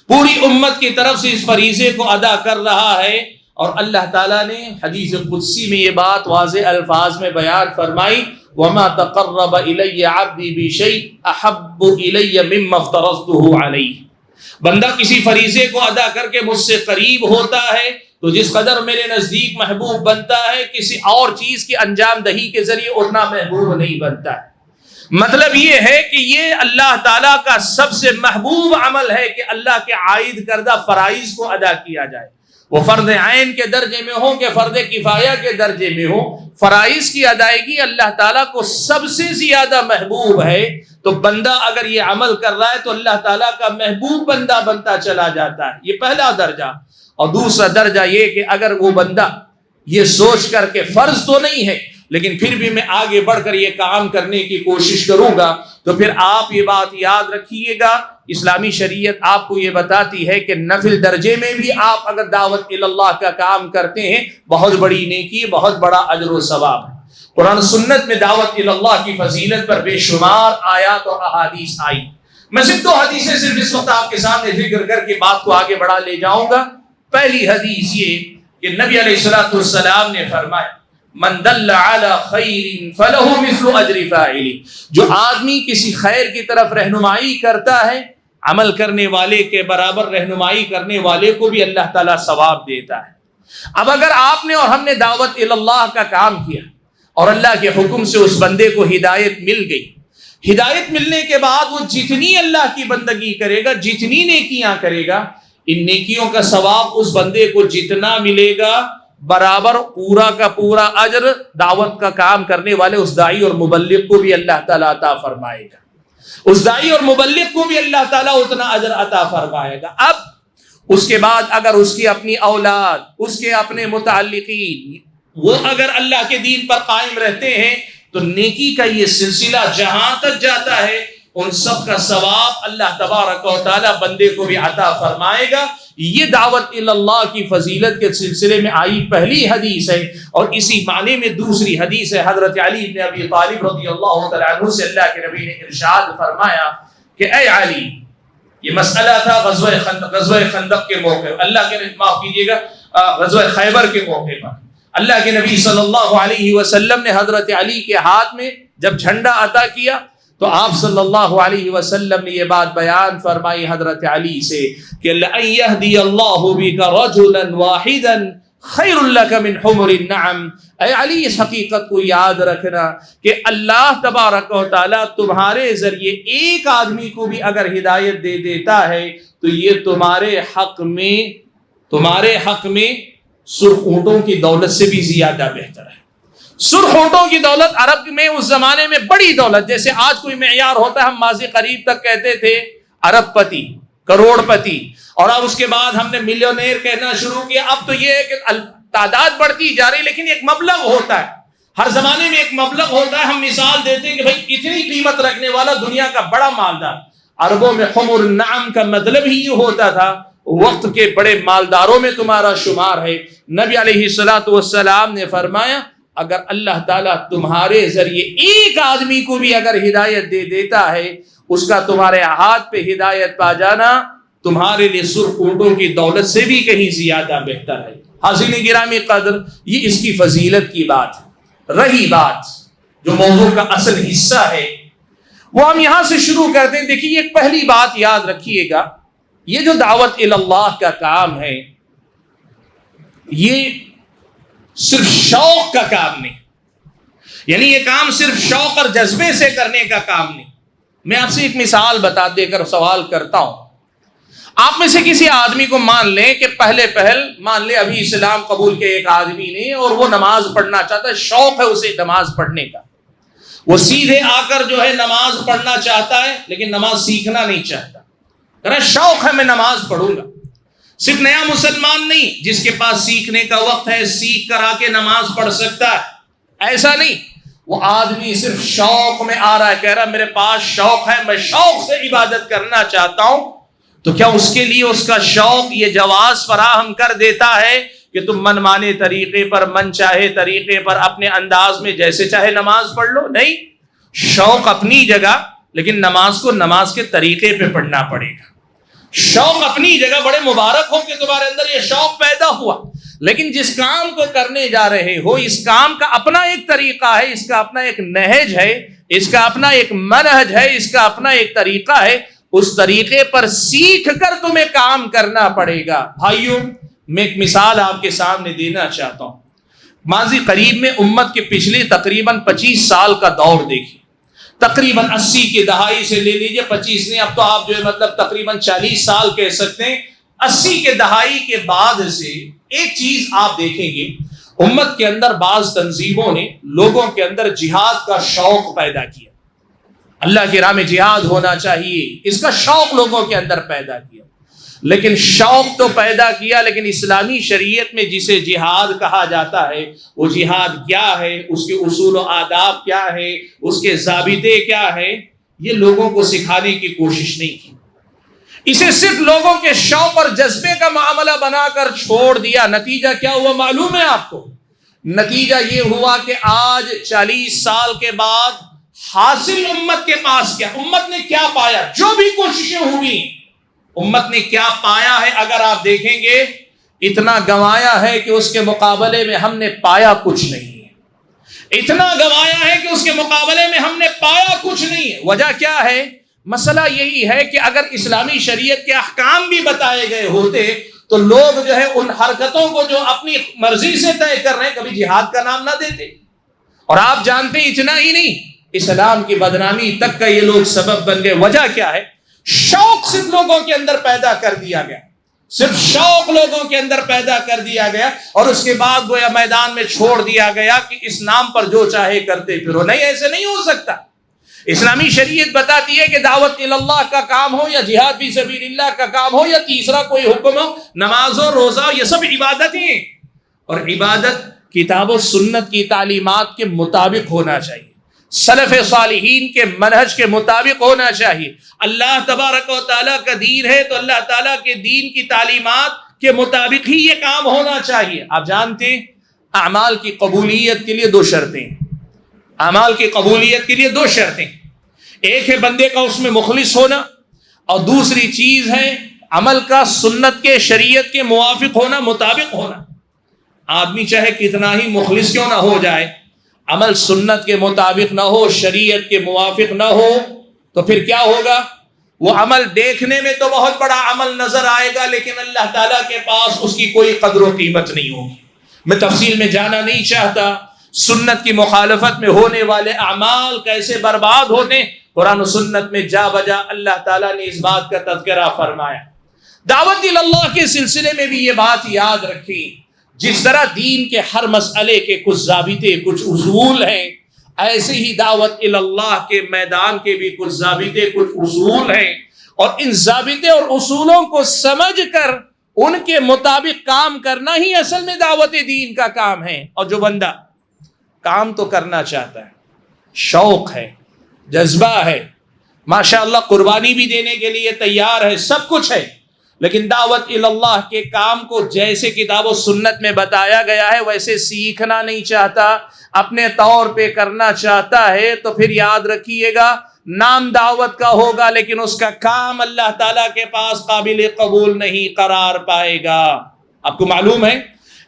پوری امت کی طرف سے اس فریضے کو ادا کر رہا ہے. اور اللہ تعالیٰ نے حدیث قدسی میں یہ بات واضح الفاظ میں بیان فرمائی، وَمَا تَقَرَّبَ إِلَيَّ عَبْدِي بِشَيْءٍ أَحَبُّ إِلَيَّ مِمَّا افْتَرَضْتُهُ عَلَيْهِ. بندہ کسی فریضے کو ادا کر کے مجھ سے قریب ہوتا ہے تو جس قدر میرے نزدیک محبوب بنتا ہے کسی اور چیز کی انجام دہی کے ذریعے اتنا محبوب نہیں بنتا ہے. مطلب یہ ہے کہ یہ اللہ تعالیٰ کا سب سے محبوب عمل ہے کہ اللہ کے عائد کردہ فرائض کو ادا کیا جائے، وہ فرض عین کے درجے میں ہو کہ فرض کفایہ کے درجے میں ہو. فرائض کی ادائیگی اللہ تعالیٰ کو سب سے زیادہ محبوب ہے. تو بندہ اگر یہ عمل کر رہا ہے تو اللہ تعالیٰ کا محبوب بندہ بنتا چلا جاتا ہے. یہ پہلا درجہ. اور دوسرا درجہ یہ کہ اگر وہ بندہ یہ سوچ کر کے فرض تو نہیں ہے لیکن پھر بھی میں آگے بڑھ کر یہ کام کرنے کی کوشش کروں گا، تو پھر آپ یہ بات یاد رکھیے گا اسلامی شریعت آپ کو یہ بتاتی ہے کہ نفل درجے میں بھی آپ اگر دعوت اللہ کا کام کرتے ہیں بہت بڑی نیکی، بہت بڑا اجر و ثواب ہے. قرآن سنت میں دعوت اللہ کی فضیلت پر بے شمار آیات اور احادیث آئی. میں صرف 2 حدیثیں صرف اس وقت آپ کے سامنے ذکر کر کے بات کو آگے بڑھا لے جاؤں گا. پہلی حدیث یہ کہ نبی علیہ الصلوۃ والسلام نے فرمایا من دل علی خیر فلہ مثل اجر فاعل. جو آدمی کسی خیر کی طرف رہنمائی کرتا ہے عمل کرنے والے کے برابر رہنمائی کرنے والے کو بھی اللہ تعالیٰ ثواب دیتا ہے. اب اگر آپ نے اور ہم نے دعوت اللہ کا کام کیا اور اللہ کے حکم سے اس بندے کو ہدایت مل گئی، ہدایت ملنے کے بعد وہ جتنی اللہ کی بندگی کرے گا، جتنی نیکیاں کرے گا، ان نیکیوں کا ثواب اس بندے کو جتنا ملے گا برابر پورا کا پورا اجر دعوت کا کام کرنے والے اس داعی اور مبلغ کو بھی اللہ تعالیٰ عطا فرمائے گا. اس داعی اور مبلغ کو بھی اللہ تعالیٰ اتنا اجر عطا فرمائے گا. اب اس کے بعد اگر اس کی اپنی اولاد، اس کے اپنے متعلقین وہ اگر اللہ کے دین پر قائم رہتے ہیں تو نیکی کا یہ سلسلہ جہاں تک جاتا ہے ان سب کا ثواب اللہ تبارک و تعالیٰ بندے کو بھی عطا فرمائے گا. یہ دعوت اللہ کی فضیلت کے سلسلے میں آئی پہلی حدیث ہے. اور اسی معنی میں دوسری حدیث ہے حضرت علی بن ابی طالب رضی اللہ تعالیٰ عنہ سے اللہ کے نبی نے ارشاد فرمایا کہ اے علی، یہ مسئلہ تھا غزوہ خندق کے موقع، اللہ کے معاف کیجیے گا غزوہ خیبر کے موقع پر. اللہ کے نبی صلی اللہ علیہ وسلم نے حضرت علی کے ہاتھ میں جب جھنڈا عطا کیا تو آپ صلی اللہ علیہ وسلم نے یہ بات بیان فرمائی حضرت علی سے کہ لَأَن يَهْدِيَ اللَّهُ بِكَ رَجُلًا وَاحِدًا خَيْرٌ لَكَ مِنْ حُمُرِ النَّعَمِ. اے علی اس حقیقت کو یاد رکھنا کہ اللہ تبارک و تعالیٰ تمہارے ذریعے ایک آدمی کو بھی اگر ہدایت دے دیتا ہے تو یہ تمہارے حق میں سرخ اونٹوں کی دولت سے بھی زیادہ بہتر ہے. سرخ اونٹوں کی دولت عرب میں اس زمانے میں بڑی دولت، جیسے آج کوئی معیار ہوتا ہے، ہم ماضی قریب تک کہتے تھے ارب پتی، کروڑ پتی، اور اب اس کے بعد ہم نے ملینئر کہنا شروع کیا. اب تو یہ ہے کہ تعداد بڑھتی جا رہی لیکن ایک مبلغ ہوتا ہے، ہر زمانے میں ایک مبلغ ہوتا ہے. ہم مثال دیتے ہیں کہ بھائی اتنی قیمت رکھنے والا دنیا کا بڑا مالدار. عربوں میں حمر النعم کا مطلب ہی یہ ہوتا تھا وقت کے بڑے مالداروں میں تمہارا شمار ہے. نبی علیہ الصلوۃ والسلام نے فرمایا اگر اللہ تعالیٰ تمہارے ذریعے ایک آدمی کو بھی اگر ہدایت دے دیتا ہے، اس کا تمہارے ہاتھ پہ ہدایت پا جانا تمہارے لیے سرخ اونٹوں کی دولت سے بھی کہیں زیادہ بہتر ہے۔ حاضرین گرامی قدر، یہ اس کی فضیلت کی بات ہے۔ رہی بات جو موضوع کا اصل حصہ ہے وہ ہم یہاں سے شروع کرتے ہیں۔ دیکھیے ایک پہلی بات یاد رکھیے گا، یہ جو دعوت اللہ کا کام ہے یہ صرف شوق کا کام نہیں، یعنی یہ کام صرف شوق اور جذبے سے کرنے کا کام نہیں۔ میں آپ سے ایک مثال بتا دے کر سوال کرتا ہوں، آپ میں سے کسی آدمی کو مان لیں کہ مان لیں ابھی اسلام قبول کے ایک آدمی نے اور وہ نماز پڑھنا چاہتا ہے، شوق ہے اسے نماز پڑھنے کا، وہ سیدھے آ کر جو ہے نماز پڑھنا چاہتا ہے لیکن نماز سیکھنا نہیں چاہتا، شوق ہے میں نماز پڑھوں گا۔ صرف نیا مسلمان نہیں جس کے پاس سیکھنے کا وقت ہے سیکھ کر آ کے نماز پڑھ سکتا ہے، ایسا نہیں، وہ آدمی صرف شوق میں آ رہا ہے، کہہ رہا میرے پاس شوق ہے، میں شوق سے عبادت کرنا چاہتا ہوں، تو کیا اس کے لیے اس کا شوق یہ جواز فراہم کر دیتا ہے کہ تم من مانے طریقے پر، من چاہے طریقے پر، اپنے انداز میں جیسے چاہے نماز پڑھ لو؟ نہیں، شوق اپنی جگہ، لیکن نماز کو نماز کے طریقے پہ پڑھنا پڑے گا۔ شوق اپنی جگہ، بڑے مبارک ہو کہ تمہارے اندر یہ شوق پیدا ہوا، لیکن جس کام کو کرنے جا رہے ہو اس کام کا اپنا ایک طریقہ ہے، اس کا اپنا ایک نہج ہے، اس کا اپنا ایک منہج ہے، اس کا اپنا ایک طریقہ ہے، اس طریقے پر سیکھ کر تمہیں کام کرنا پڑے گا۔ بھائیوں، میں ایک مثال آپ کے سامنے دینا چاہتا ہوں۔ ماضی قریب میں امت کے پچھلے تقریباً 25 سال کا دور دیکھیے، تقریباً 80 کی دہائی سے لے لیجئے، 25 نے، اب تو آپ جو ہے مطلب تقریباً 40 سال کہہ سکتے ہیں۔ 80 کے دہائی کے بعد سے ایک چیز آپ دیکھیں گے، امت کے اندر بعض تنظیموں نے لوگوں کے اندر جہاد کا شوق پیدا کیا، اللہ کی راہ میں جہاد ہونا چاہیے، اس کا شوق لوگوں کے اندر پیدا کیا۔ لیکن شوق تو پیدا کیا، لیکن اسلامی شریعت میں جسے جہاد کہا جاتا ہے وہ جہاد کیا ہے، اس کے اصول و آداب کیا ہے، اس کے ضابطے کیا ہے، یہ لوگوں کو سکھانے کی کوشش نہیں کی، اسے صرف لوگوں کے شوق اور جذبے کا معاملہ بنا کر چھوڑ دیا۔ نتیجہ کیا ہوا معلوم ہے آپ کو؟ نتیجہ یہ ہوا کہ آج 40 سال کے بعد حاصل امت کے پاس کیا، امت نے کیا پایا؟ جو بھی کوششیں ہوئی امت نے کیا پایا ہے؟ اگر آپ دیکھیں گے اتنا گنوایا ہے کہ اس کے مقابلے میں ہم نے پایا کچھ نہیں ہے، اتنا گنوایا ہے کہ اس کے مقابلے میں ہم نے پایا کچھ نہیں ہے۔ وجہ کیا ہے؟ مسئلہ یہی ہے کہ اگر اسلامی شریعت کے احکام بھی بتائے گئے ہوتے تو لوگ جو ہے ان حرکتوں کو جو اپنی مرضی سے طے کر رہے ہیں کبھی جہاد کا نام نہ دیتے۔ اور آپ جانتے ہیں اتنا ہی نہیں، اسلام کی بدنامی تک کا یہ لوگ سبب بن گئے۔ وجہ کیا ہے؟ شوق صرف لوگوں کے اندر پیدا کر دیا گیا، صرف شوق لوگوں کے اندر پیدا کر دیا گیا، اور اس کے بعد گویا میدان میں چھوڑ دیا گیا کہ اس نام پر جو چاہے کرتے پھرو۔ نہیں، ایسے نہیں ہو سکتا۔ اسلامی شریعت بتاتی ہے کہ دعوت اللہ کا کام ہو یا جہاد فی سبیل اللہ کا کام ہو یا تیسرا کوئی حکم ہو، نماز و روزہ، یہ سب عبادتیں، اور عبادت کتاب و سنت کی تعلیمات کے مطابق ہونا چاہیے، سلف صالحین کے منہج کے مطابق ہونا چاہیے۔ اللہ تبارک و تعالیٰ کا دین ہے تو اللہ تعالیٰ کے دین کی تعلیمات کے مطابق ہی یہ کام ہونا چاہیے۔ آپ جانتے ہیں اعمال کی قبولیت کے لیے 2 شرطیں ہیں، اعمال کی قبولیت کے لیے 2 شرطیں، ایک ہے بندے کا اس میں مخلص ہونا، اور دوسری چیز ہے عمل کا سنت کے شریعت کے موافق ہونا، مطابق ہونا۔ آدمی چاہے کتنا ہی مخلص کیوں نہ ہو جائے، عمل سنت کے مطابق نہ ہو، شریعت کے موافق نہ ہو، تو پھر کیا ہوگا؟ وہ عمل دیکھنے میں تو بہت بڑا عمل نظر آئے گا لیکن اللہ تعالیٰ کے پاس اس کی کوئی قدر و قیمت نہیں ہوگی۔ میں تفصیل میں جانا نہیں چاہتا، سنت کی مخالفت میں ہونے والے اعمال کیسے برباد ہوتے ہیں، قرآن و سنت میں جا بجا اللہ تعالیٰ نے اس بات کا تذکرہ فرمایا۔ دعوت اللہ کے سلسلے میں بھی یہ بات یاد رکھی، جس طرح دین کے ہر مسئلے کے کچھ ضابطے، کچھ اصول ہیں، ایسے ہی دعوت اللہ کے میدان کے بھی کچھ ضابطے، کچھ اصول ہیں، اور ان ضابطے اور اصولوں کو سمجھ کر ان کے مطابق کام کرنا ہی اصل میں دعوت دین کا کام ہے۔ اور جو بندہ کام تو کرنا چاہتا ہے، شوق ہے، جذبہ ہے، ماشاءاللہ قربانی بھی دینے کے لیے تیار ہے، سب کچھ ہے، لیکن دعوت اللہ کے کام کو جیسے کتاب و سنت میں بتایا گیا ہے ویسے سیکھنا نہیں چاہتا، اپنے طور پہ کرنا چاہتا ہے، تو پھر یاد رکھیے گا نام دعوت کا ہوگا لیکن اس کا کام اللہ تعالیٰ کے پاس قابل قبول نہیں قرار پائے گا۔ آپ کو معلوم ہے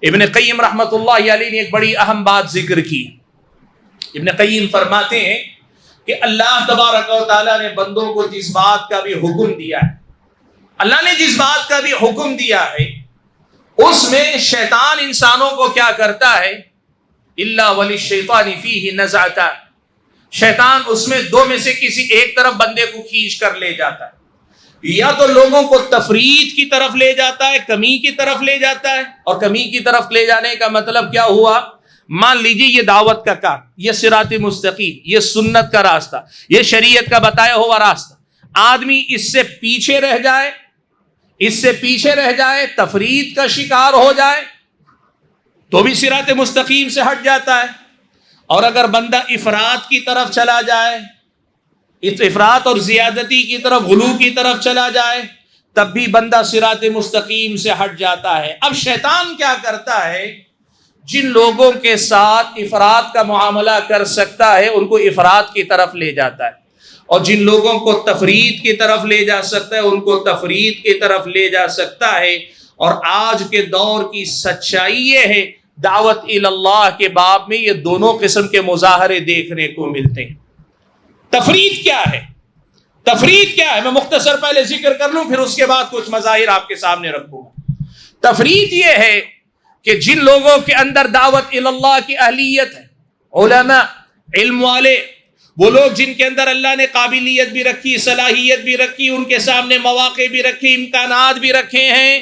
ابن قیم رحمۃ اللہ علیہ نے ایک بڑی اہم بات ذکر کی۔ ابن قیم فرماتے ہیں کہ اللہ تبارک و تعالیٰ نے بندوں کو جس بات کا بھی حکم دیا ہے، اللہ نے جس بات کا بھی حکم دیا ہے، اس میں شیطان انسانوں کو کیا کرتا ہے؟ الا وللشیطان فیہ نزعۃ، شیطان اس میں دو میں سے کسی ایک طرف بندے کو کھینچ کر لے جاتا ہے، یا تو لوگوں کو تفرید کی طرف لے جاتا ہے، کمی کی طرف لے جاتا ہے۔ اور کمی کی طرف لے جانے کا مطلب کیا ہوا؟ مان لیجیے یہ دعوت کا کام، یہ صراط مستقیم، یہ سنت کا راستہ، یہ شریعت کا بتایا ہوا راستہ، آدمی اس سے پیچھے رہ جائے، اس سے پیچھے رہ جائے، تفرید کا شکار ہو جائے تو بھی صراط مستقیم سے ہٹ جاتا ہے۔ اور اگر بندہ افراط کی طرف چلا جائے، اس افراط اور زیادتی کی طرف، غلو کی طرف چلا جائے، تب بھی بندہ صراط مستقیم سے ہٹ جاتا ہے۔ اب شیطان کیا کرتا ہے؟ جن لوگوں کے ساتھ افراط کا معاملہ کر سکتا ہے ان کو افراط کی طرف لے جاتا ہے، اور جن لوگوں کو تفرید کی طرف لے جا سکتا ہے ان کو تفرید کی طرف لے جا سکتا ہے۔ اور آج کے دور کی سچائی یہ ہے، دعوت اللہ کے باب میں یہ دونوں قسم کے مظاہرے دیکھنے کو ملتے ہیں۔ تفرید کیا ہے؟ تفرید کیا ہے؟ میں مختصر پہلے ذکر کر لوں، پھر اس کے بعد کچھ مظاہر آپ کے سامنے رکھوں گا۔ تفرید یہ ہے کہ جن لوگوں کے اندر دعوت اللہ کی اہلیت ہے، علماء، علم والے، وہ لوگ جن کے اندر اللہ نے قابلیت بھی رکھی، صلاحیت بھی رکھی، ان کے سامنے مواقع بھی رکھی، امکانات بھی رکھے ہیں،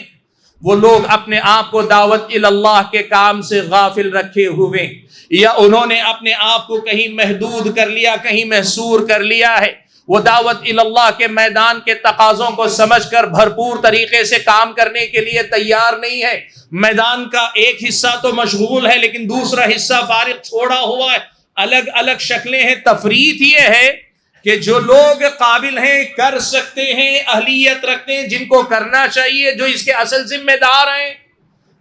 وہ لوگ اپنے آپ کو دعوت اللہ کے کام سے غافل رکھے ہوئے، یا انہوں نے اپنے آپ کو کہیں محدود کر لیا، کہیں محصور کر لیا ہے۔ وہ دعوت اللہ کے میدان کے تقاضوں کو سمجھ کر بھرپور طریقے سے کام کرنے کے لیے تیار نہیں ہے۔ میدان کا ایک حصہ تو مشغول ہے لیکن دوسرا حصہ فارغ چھوڑا ہوا ہے، الگ الگ شکلیں ہیں۔ تفریط یہ ہے کہ جو لوگ قابل ہیں، کر سکتے ہیں، اہلیت رکھتے ہیں، جن کو کرنا چاہیے، جو اس کے اصل ذمہ دار ہیں،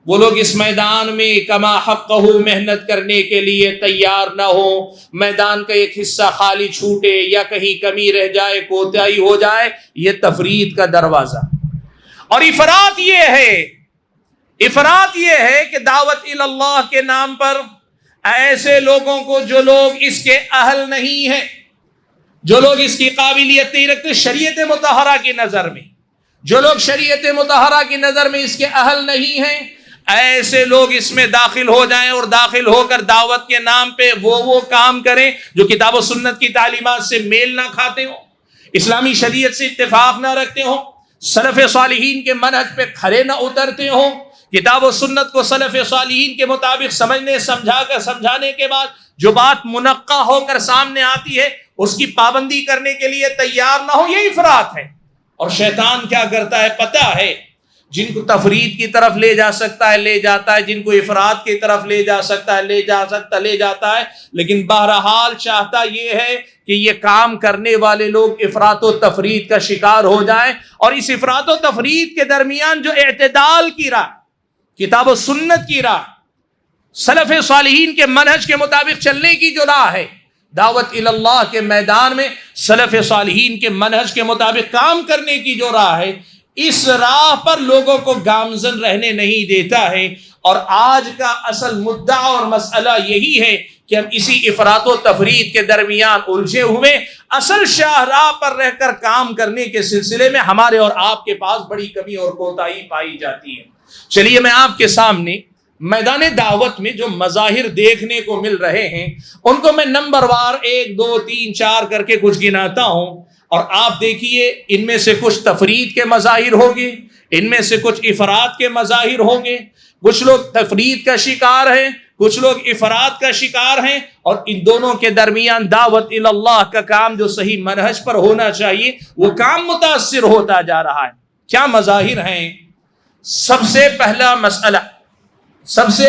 وہ لوگ اس میدان میں کما حقہ محنت کرنے کے لیے تیار نہ ہو۔ میدان کا ایک حصہ خالی چھوٹے یا کہیں کمی رہ جائے، کوتاہی ہو جائے، یہ تفرید کا دروازہ۔ اور افراط یہ ہے کہ دعوت اللہ کے نام پر ایسے لوگوں کو جو لوگ اس کے اہل نہیں ہیں، جو لوگ اس کی قابلیت نہیں رکھتے شریعت مطہرہ کی نظر میں، جو لوگ شریعت مطہرہ کی نظر میں اس کے اہل نہیں ہیں، ایسے لوگ اس میں داخل ہو جائیں اور داخل ہو کر دعوت کے نام پہ وہ کام کریں جو کتاب و سنت کی تعلیمات سے میل نہ کھاتے ہوں، اسلامی شریعت سے اتفاق نہ رکھتے ہوں، سلف صالحین کے منہج پہ کھرے نہ اترتے ہوں، کتاب و سنت کو سلف صالحین کے مطابق سمجھانے کے بعد جو بات منقع ہو کر سامنے آتی ہے اس کی پابندی کرنے کے لیے تیار نہ ہو، یہ افراط ہے۔ اور شیطان کیا کرتا ہے پتہ ہے؟ جن کو تفرید کی طرف لے جا سکتا ہے لے جاتا ہے، جن کو افراط کی طرف لے جا سکتا ہے لے جاتا ہے، لیکن بہرحال چاہتا یہ ہے کہ یہ کام کرنے والے لوگ افراط و تفرید کا شکار ہو جائیں، اور اس افراط و تفرید کے درمیان جو اعتدال کی راہ، کتاب و سنت کی راہ، سلف صالحین کے منہج کے مطابق چلنے کی جو راہ ہے، دعوت اللہ کے میدان میں سلف صالحین کے منہج کے مطابق کام کرنے کی جو راہ ہے، اس راہ پر لوگوں کو گامزن رہنے نہیں دیتا ہے۔ اور آج کا اصل مدعا اور مسئلہ یہی ہے کہ ہم اسی افراط و تفرید کے درمیان الجھے ہوئے اصل شاہراہ پر رہ کر کام کرنے کے سلسلے میں ہمارے اور آپ کے پاس بڑی کمی اور کوتاہی پائی جاتی ہے۔ چلیے میں آپ کے سامنے میدان دعوت میں جو مظاہر دیکھنے کو مل رہے ہیں ان کو میں نمبر وار 1 2 3 4 کر کے کچھ گناتا ہوں، اور آپ دیکھیے ان میں سے کچھ تفرید کے مظاہر ہوں گے، ان میں سے کچھ افراط کے مظاہر ہوں گے، کچھ لوگ تفرید کا شکار ہیں، کچھ لوگ افراط کا شکار ہیں، اور ان دونوں کے درمیان دعوت اللہ کا کام جو صحیح منہج پر ہونا چاہیے وہ کام متاثر ہوتا جا رہا ہے۔ کیا مظاہر ہیں؟ سب سے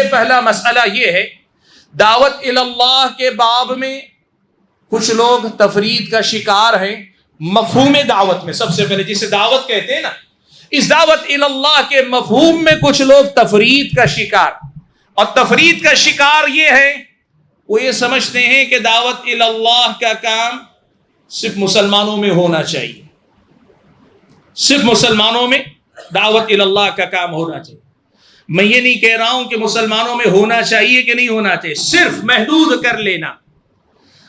پہلا مسئلہ یہ ہے، دعوت اللہ کے باب میں کچھ لوگ تفرید کا شکار ہیں۔ مفہوم دعوت میں سب سے پہلے جسے دعوت کہتے ہیں نا، اس دعوت اللہ کے مفہوم میں کچھ لوگ تفرید کا شکار، اور تفرید کا شکار یہ ہے، وہ یہ سمجھتے ہیں کہ دعوت اللہ کا کام صرف مسلمانوں میں ہونا چاہیے، صرف مسلمانوں میں دعوت اللہ کا کام ہونا چاہیے۔ میں یہ نہیں کہہ رہا ہوں کہ مسلمانوں میں ہونا چاہیے کہ نہیں ہونا چاہیے، صرف محدود کر لینا۔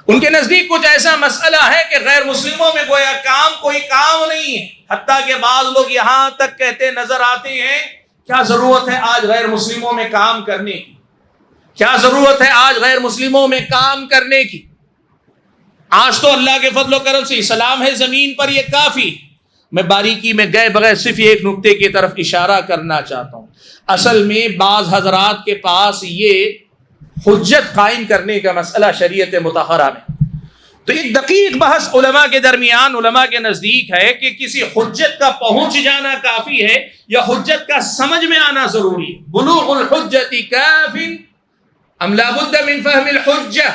ان کے نزدیک کچھ ایسا مسئلہ ہے کہ غیر مسلموں میں گویا کام کوئی کام نہیں ہے، حتیٰ کہ بعض لوگ یہاں تک کہتے نظر آتے ہیں کیا ضرورت ہے آج غیر مسلموں میں کام کرنے کی، کیا ضرورت ہے آج غیر مسلموں میں کام کرنے کی، آج تو اللہ کے فضل و کرم سے اسلام ہے زمین پر، یہ کافی۔ میں باریکی میں گئے بغیر صرف ایک نقطے کی طرف اشارہ کرنا چاہتا ہوں۔ اصل میں بعض حضرات کے پاس یہ حجت قائم کرنے کا مسئلہ شریعت مطہرہ میں، تو ایک دقیق بحث علماء کے درمیان، علماء کے نزدیک ہے کہ کسی حجت کا پہنچ جانا کافی ہے یا حجت کا سمجھ میں آنا ضروری ہے۔ بلوغ الحجت کاف ام لا بد من فهم الحجہ،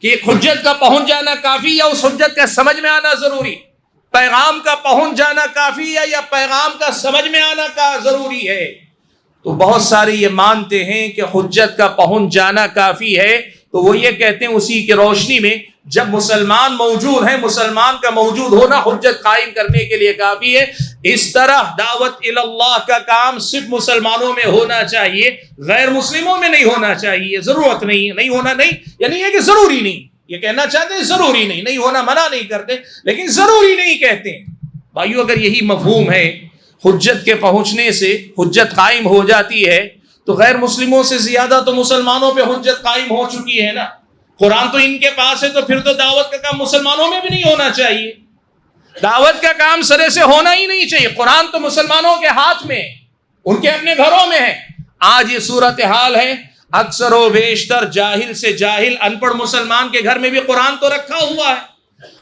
کہ ایک حجت کا پہنچ جانا کافی یا اس حجت کا سمجھ میں آنا ضروری، پیغام کا پہنچ جانا کافی ہے یا پیغام کا سمجھ میں آنا کا ضروری ہے۔ تو بہت سارے یہ مانتے ہیں کہ حجت کا پہنچ جانا کافی ہے، تو وہ یہ کہتے ہیں اسی کی روشنی میں جب مسلمان موجود ہیں، مسلمان کا موجود ہونا حجت قائم کرنے کے لیے کافی ہے۔ اس طرح دعوت اللہ کا کام صرف مسلمانوں میں ہونا چاہیے، غیر مسلموں میں نہیں ہونا چاہیے، ضرورت نہیں، نہیں ہونا نہیں یعنی یہ کہ ضروری نہیں، یہ کہنا چاہتے ہیں ضروری نہیں، نہیں ہونا منع نہیں کرتے لیکن ضروری نہیں کہتے ہیں۔ بھائیو اگر یہی مفہوم ہے، حجت کے پہنچنے سے حجت قائم ہو جاتی ہے، تو غیر مسلموں سے زیادہ تو مسلمانوں پہ حجت قائم ہو چکی ہے نا۔ قرآن تو ان کے پاس ہے، تو پھر تو دعوت کا کام مسلمانوں میں بھی نہیں ہونا چاہیے، دعوت کا کام سرے سے ہونا ہی نہیں چاہیے۔ قرآن تو مسلمانوں کے ہاتھ میں، ان کے اپنے گھروں میں ہے۔ آج یہ صورتحال ہے، اکثر و بیشتر جاہل سے جاہل ان پڑھ مسلمان کے گھر میں بھی قرآن تو رکھا ہوا ہے۔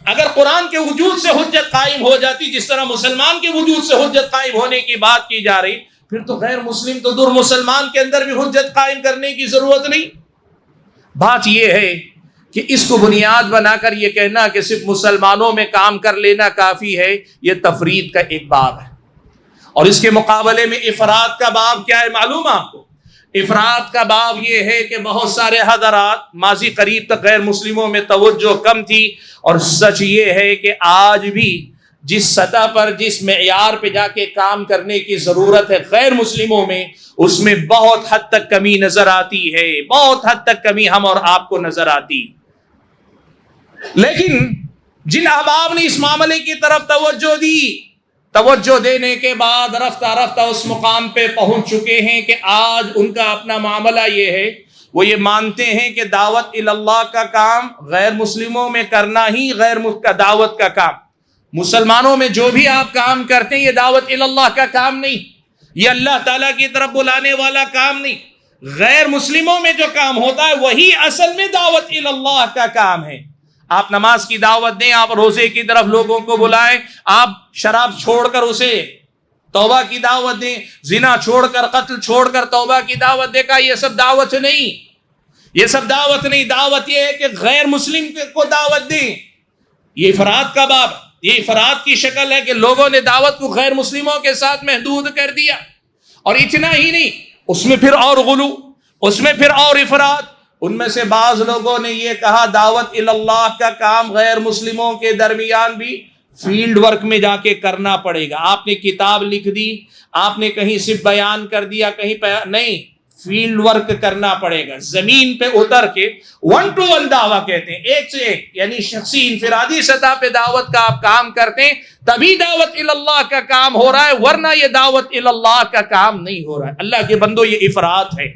اگر قرآن کے وجود سے حجت قائم ہو جاتی، جس طرح مسلمان کے وجود سے حجت قائم ہونے کی بات کی جا رہی، پھر تو غیر مسلم تو دور مسلمان کے اندر بھی حجت قائم کرنے کی ضرورت نہیں۔ بات یہ ہے کہ اس کو بنیاد بنا کر یہ کہنا کہ صرف مسلمانوں میں کام کر لینا کافی ہے، یہ تفرید کا ایک باب ہے۔ اور اس کے مقابلے میں افراد کا باب کیا ہے معلوم ہے آپ کو؟ افراد کا باب یہ ہے کہ بہت سارے حضرات ماضی قریب تک غیر مسلموں میں توجہ کم تھی، اور سچ یہ ہے کہ آج بھی جس سطح پر، جس معیار پہ جا کے کام کرنے کی ضرورت ہے غیر مسلموں میں، اس میں بہت حد تک کمی نظر آتی ہے، بہت حد تک کمی ہم اور آپ کو نظر آتی۔ لیکن جن احباب نے اس معاملے کی طرف توجہ دی، توجہ دینے کے بعد رفتہ رفتہ اس مقام پہ پہنچ چکے ہیں کہ آج ان کا اپنا معاملہ یہ ہے، وہ یہ مانتے ہیں کہ دعوت اللہ کا کام غیر مسلموں میں کرنا ہی غیر دعوت کا کام، مسلمانوں میں جو بھی آپ کام کرتے ہیں یہ دعوت اللہ کا کام نہیں، یہ اللہ تعالیٰ کی طرف بلانے والا کام نہیں، غیر مسلموں میں جو کام ہوتا ہے وہی اصل میں دعوت اللہ کا کام ہے۔ آپ نماز کی دعوت دیں، آپ روزے کی طرف لوگوں کو بلائیں، آپ شراب چھوڑ کر اسے توبہ کی دعوت دیں، زنا چھوڑ کر، قتل چھوڑ کر توبہ کی دعوت دے، کا یہ سب دعوت نہیں، یہ سب دعوت نہیں۔ دعوت یہ ہے کہ غیر مسلم کو دعوت دیں، یہ افراد کا باب، یہ افراد کی شکل ہے کہ لوگوں نے دعوت کو غیر مسلموں کے ساتھ محدود کر دیا۔ اور اتنا ہی نہیں، اس میں پھر اور غلو، اس میں پھر اور افراد۔ ان میں سے بعض لوگوں نے یہ کہا دعوت اللہ کا کام غیر مسلموں کے درمیان بھی فیلڈ ورک میں جا کے کرنا پڑے گا۔ آپ نے کتاب لکھ دی، آپ نے کہیں صرف بیان کر دیا، کہیں نہیں، فیلڈ ورک کرنا پڑے گا، زمین پہ اتر کے 1 to 1 دعویٰ کہتے ہیں، ایک سے ایک، یعنی شخصی انفرادی سطح پہ دعوت کا آپ کام کرتے ہیں، تبھی دعوت اللہ کا کام ہو رہا ہے، ورنہ یہ دعوت اللہ کا کام نہیں ہو رہا ہے۔ اللہ کے بندو، یہ افراد ہے،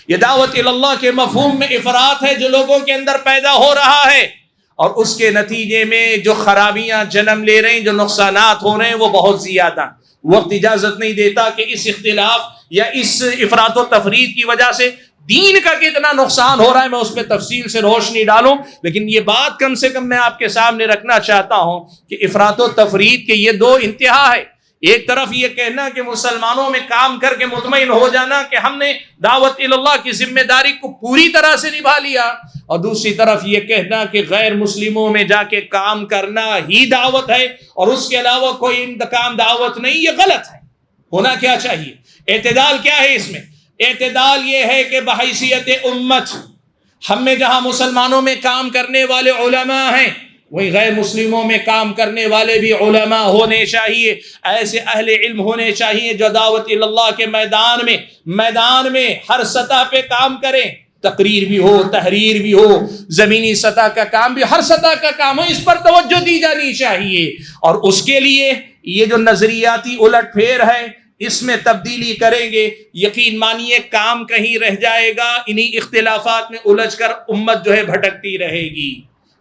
یہ دعوت اللہ کے مفہوم میں افراد ہے جو لوگوں کے اندر پیدا ہو رہا ہے، اور اس کے نتیجے میں جو خرابیاں جنم لے رہے ہیں، جو نقصانات ہو رہے ہیں، وہ بہت زیادہ۔ وقت اجازت نہیں دیتا کہ اس اختلاف یا اس افراط و تفرید کی وجہ سے دین کا کتنا نقصان ہو رہا ہے میں اس پہ تفصیل سے روشنی ڈالوں، لیکن یہ بات کم سے کم میں آپ کے سامنے رکھنا چاہتا ہوں کہ افراط و تفرید کے یہ دو انتہا ہے۔ ایک طرف یہ کہنا کہ مسلمانوں میں کام کر کے مطمئن ہو جانا کہ ہم نے دعوت اللہ کی ذمہ داری کو پوری طرح سے نبھا لیا، اور دوسری طرف یہ کہنا کہ غیر مسلموں میں جا کے کام کرنا ہی دعوت ہے اور اس کے علاوہ کوئی کام دعوت نہیں، یہ غلط ہے۔ ہونا کیا چاہیے؟ اعتدال کیا ہے اس میں؟ اعتدال یہ ہے کہ بحیثیت امت ہم میں جہاں مسلمانوں میں کام کرنے والے علماء ہیں وہی غیر مسلموں میں کام کرنے والے بھی علماء ہونے چاہیے، ایسے اہل علم ہونے چاہیے جو دعوت اللہ کے میدان میں ہر سطح پہ کام کریں، تقریر بھی ہو، تحریر بھی ہو، زمینی سطح کا کام بھی، ہر سطح کا کام ہو، اس پر توجہ دی جانی چاہیے۔ اور اس کے لیے یہ جو نظریاتی الٹ پھیر ہے اس میں تبدیلی کریں گے، یقین مانیے کام کہیں رہ جائے گا، انہی اختلافات میں الجھ کر امت جو ہے بھٹکتی رہے گی۔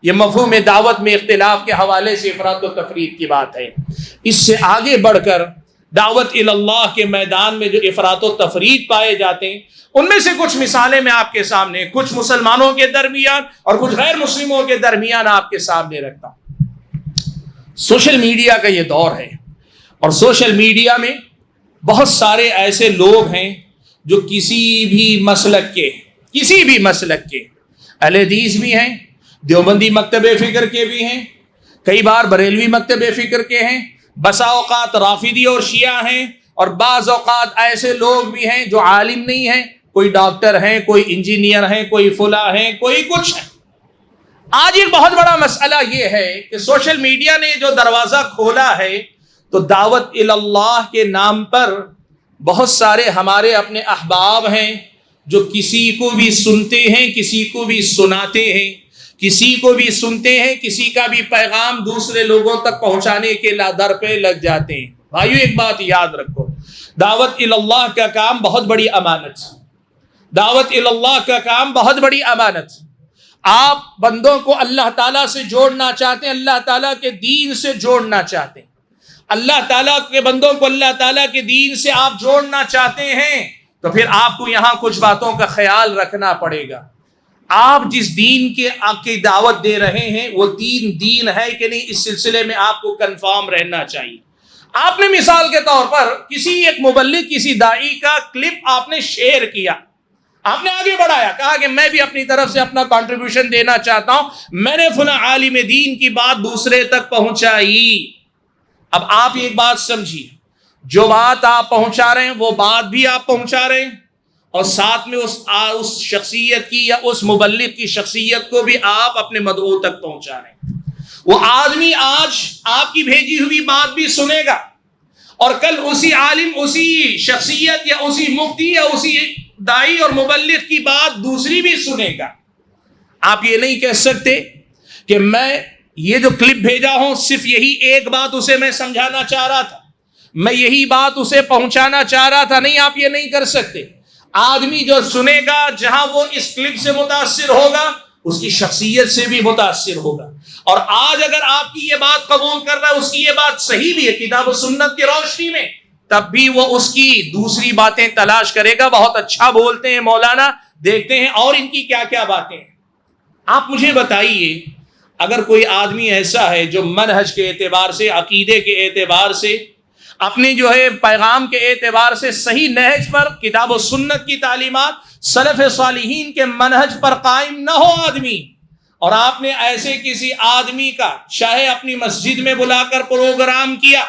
یہ مفہوم دعوت میں اختلاف کے حوالے سے افراط و تفریط کی بات ہے۔ اس سے آگے بڑھ کر دعوت اللہ کے میدان میں جو افراط و تفریط پائے جاتے ہیں ان میں سے کچھ مثالیں میں آپ کے سامنے کچھ مسلمانوں کے درمیان اور کچھ غیر مسلموں کے درمیان آپ کے سامنے رکھتا ہوں۔ سوشل میڈیا کا یہ دور ہے اور سوشل میڈیا میں بہت سارے ایسے لوگ ہیں جو کسی بھی مسلک کے اہل حدیث بھی ہیں، دیوبندی مکتب فکر کے بھی ہیں، کئی بار بریلوی مکتب فکر کے ہیں، بسا اوقات رافضی اور شیعہ ہیں، اور بعض اوقات ایسے لوگ بھی ہیں جو عالم نہیں ہیں، کوئی ڈاکٹر ہیں، کوئی انجینئر ہیں، کوئی فلاں ہیں، کوئی کچھ ہیں۔ آج ایک بہت بڑا مسئلہ یہ ہے کہ سوشل میڈیا نے جو دروازہ کھولا ہے تو دعوت اللہ کے نام پر بہت سارے ہمارے اپنے احباب ہیں جو کسی کو بھی سنتے ہیں، کسی کو بھی سناتے ہیں، کسی کو بھی سنتے ہیں، کسی کا بھی پیغام دوسرے لوگوں تک پہنچانے کے لادر پہ لگ جاتے ہیں۔ بھائیو ایک بات یاد رکھو، دعوت اللہ کا کام بہت بڑی امانت، دعوت اللہ کا کام بہت بڑی امانت۔ آپ بندوں کو اللہ تعالیٰ سے جوڑنا چاہتے ہیں، اللہ تعالیٰ کے دین سے جوڑنا چاہتے ہیں، اللہ تعالیٰ کے بندوں کو اللہ تعالیٰ کے دین سے آپ جوڑنا چاہتے ہیں تو پھر آپ کو یہاں کچھ باتوں کا خیال رکھنا پڑے گا۔ آپ جس دین کی دعوت دے رہے ہیں وہ دین ہے کہ نہیں، اس سلسلے میں آپ کو کنفرم رہنا چاہیے۔ آپ نے مثال کے طور پر کسی ایک مبلغ، کسی داعی کا کلپ آپ نے شیئر کیا، آپ نے آگے بڑھایا، کہا کہ میں بھی اپنی طرف سے اپنا کنٹریبیوشن دینا چاہتا ہوں، میں نے فلاں عالم دین کی بات دوسرے تک پہنچائی۔ اب آپ ایک بات سمجھیے، جو بات آپ پہنچا رہے ہیں وہ بات بھی آپ پہنچا رہے ہیں اور ساتھ میں اس شخصیت کی یا اس مبلغ کی شخصیت کو بھی آپ اپنے مدعو تک پہنچا رہے ہیں۔ وہ آدمی آج آپ کی بھیجی ہوئی بات بھی سنے گا اور کل اسی عالم، اسی شخصیت یا اسی مفتی یا اسی داعی اور مبلغ کی بات دوسری بھی سنے گا۔ آپ یہ نہیں کہہ سکتے کہ میں یہ جو کلپ بھیجا ہوں صرف یہی ایک بات اسے میں سمجھانا چاہ رہا تھا، میں یہی بات اسے پہنچانا چاہ رہا تھا۔ نہیں، آپ یہ نہیں کر سکتے۔ آدمی جو سنے گا جہاں وہ اس کلپ سے متاثر ہوگا اس کی شخصیت سے بھی متاثر ہوگا، اور آج اگر آپ کی یہ بات قبول کر رہا ہے، اس کی یہ بات صحیح بھی ہے کتاب و سنت کی روشنی میں، تب بھی وہ اس کی دوسری باتیں تلاش کرے گا۔ بہت اچھا بولتے ہیں مولانا، دیکھتے ہیں اور ان کی کیا کیا باتیں ہیں۔ آپ مجھے بتائیے، اگر کوئی آدمی ایسا ہے جو منہج کے اعتبار سے، عقیدے کے اعتبار سے، اپنے جو ہے پیغام کے اعتبار سے صحیح نہج پر، کتاب و سنت کی تعلیمات، سلف صالحین کے منہج پر قائم نہ ہو آدمی، اور آپ نے ایسے کسی آدمی کا چاہے اپنی مسجد میں بلا کر پروگرام کیا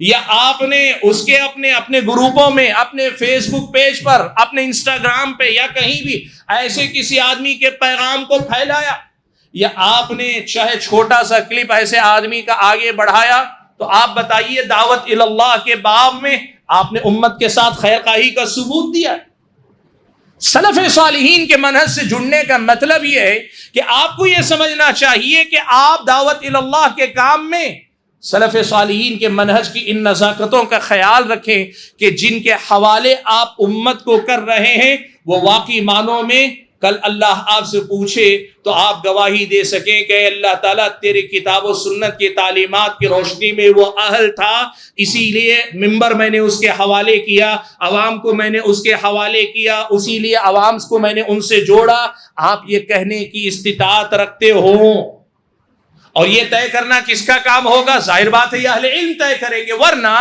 یا آپ نے اس کے اپنے گروپوں میں، اپنے فیس بک پیج پر، اپنے انسٹاگرام پہ یا کہیں بھی ایسے کسی آدمی کے پیغام کو پھیلایا، یا آپ نے چاہے چھوٹا سا کلپ ایسے آدمی کا آگے بڑھایا، تو آپ بتائیے دعوت اللہ کے باب میں آپ نے امت کے ساتھ خیر خواہی کا ثبوت دیا۔ سلف صالحین کے منہج سے جڑنے کا مطلب یہ ہے کہ آپ کو یہ سمجھنا چاہیے کہ آپ دعوت اللہ کے کام میں سلف صالحین کے منہج کی ان نزاکتوں کا خیال رکھیں کہ جن کے حوالے آپ امت کو کر رہے ہیں وہ واقعی معنوں میں کل اللہ آپ سے پوچھے تو آپ گواہی دے سکیں کہ اللہ تعالیٰ تیری کتاب و سنت کی تعلیمات کی روشنی میں وہ اہل تھا، اسی لیے ممبر میں نے اس کے حوالے کیا، عوام کو میں نے اس کے حوالے کیا، اسی لیے عوام کو میں نے ان سے جوڑا۔ آپ یہ کہنے کی استطاعت رکھتے ہو، اور یہ طے کرنا کس کا کام ہوگا؟ ظاہر بات ہے یہ اہل علم طے کریں گے، ورنہ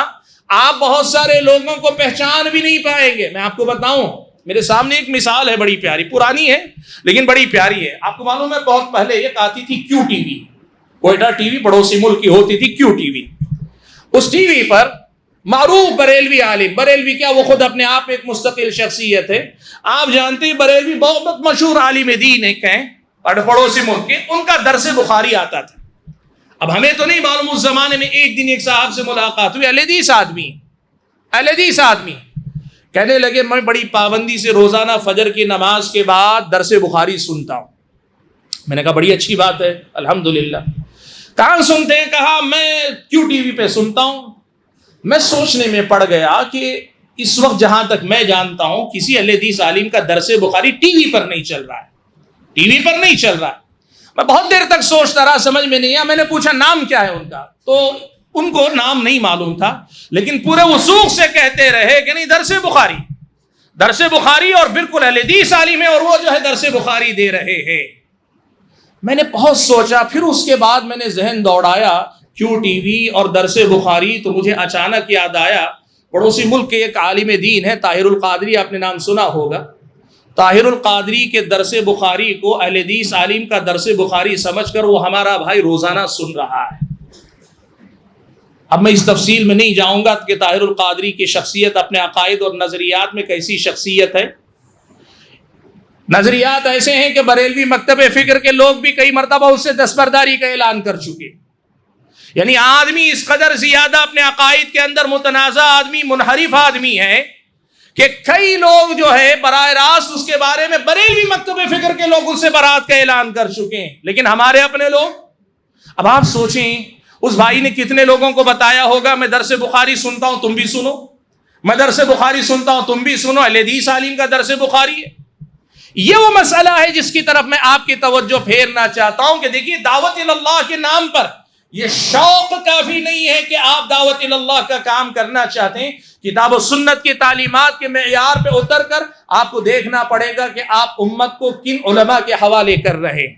آپ بہت سارے لوگوں کو پہچان بھی نہیں پائیں گے۔ میں آپ کو بتاؤں، میرے سامنے ایک مثال ہے بڑی پیاری، پرانی ہے لیکن بڑی پیاری ہے۔ آپ کو معلوم ہے بہت پہلے ایک آتی تھی Q T V, Quetta T V پڑوسی ملک کی ہوتی تھی، کیو ٹی وی۔ اس ٹی وی پر معروف بریلوی عالم. بریلوی کیا، وہ خود اپنے آپ ایک مستقل شخصیت ہے. آپ جانتے ہیں بریلوی بہت مشہور عالم دین ایک ہیں پڑوسی ملک کے، ان کا درس بخاری آتا تھا. اب ہمیں تو نہیں معلوم، اس زمانے میں ایک دن ایک صاحب سے ملاقات ہوئی، اہل حدیث آدمی کہنے لگے میں بڑی پابندی سے روزانہ فجر کی نماز کے بعد درس بخاری سنتا ہوں. میں نے کہا بڑی اچھی بات ہے، الحمدللہ. کہاں سنتے ہیں؟ کہا میں کیو ٹی وی پہ سنتا ہوں. میں سوچنے میں پڑ گیا کہ اس وقت جہاں تک میں جانتا ہوں کسی اہل حدیث عالم کا درس بخاری ٹی وی پر نہیں چل رہا ہے. میں بہت دیر تک سوچتا رہا، سمجھ میں نہیں آیا. میں نے پوچھا نام کیا ہے ان کا، تو ان کو نام نہیں معلوم تھا، لیکن پورے وثوق سے کہتے رہے کہ نہیں درس بخاری اور بالکل اہل حدیث عالم ہے، اور وہ جو ہے درس بخاری دے رہے ہیں. میں نے بہت سوچا، پھر اس کے بعد میں نے ذہن دوڑایا کیو ٹی وی اور درس بخاری، تو مجھے اچانک یاد آیا پڑوسی ملک کے ایک عالم دین ہے طاہر القادری، آپ نے نام سنا ہوگا. طاہر القادری کے درس بخاری کو اہل حدیث عالم کا درس بخاری سمجھ کر وہ ہمارا بھائی روزانہ سن رہا ہے. اب میں اس تفصیل میں نہیں جاؤں گا کہ طاہر القادری کی شخصیت اپنے عقائد اور نظریات میں کیسی شخصیت ہے. نظریات ایسے ہیں کہ بریلوی مکتب فکر کے لوگ بھی کئی مرتبہ اس سے دستبرداری کا اعلان کر چکے. یعنی آدمی اس قدر زیادہ اپنے عقائد کے اندر متنازع آدمی، منحرف آدمی ہے کہ کئی لوگ جو ہے براہ راست اس کے بارے میں بریلوی مکتب فکر کے لوگ اس سے برات کا اعلان کر چکے ہیں. لیکن ہمارے اپنے لوگ، اب آپ سوچیں اس بھائی نے کتنے لوگوں کو بتایا ہوگا میں درس بخاری سنتا ہوں تم بھی سنو، میں درس بخاری سنتا ہوں تم بھی سنو، اہل حدیث عالم کا درس بخاری ہے. یہ وہ مسئلہ ہے جس کی طرف میں آپ کی توجہ پھیرنا چاہتا ہوں کہ دیکھیے دعوت اللہ کے نام پر یہ شوق کافی نہیں ہے کہ آپ دعوت اللہ کا کام کرنا چاہتے ہیں. کتاب و سنت کی تعلیمات کے معیار پہ اتر کر آپ کو دیکھنا پڑے گا کہ آپ امت کو کن علماء کے حوالے کر رہے ہیں.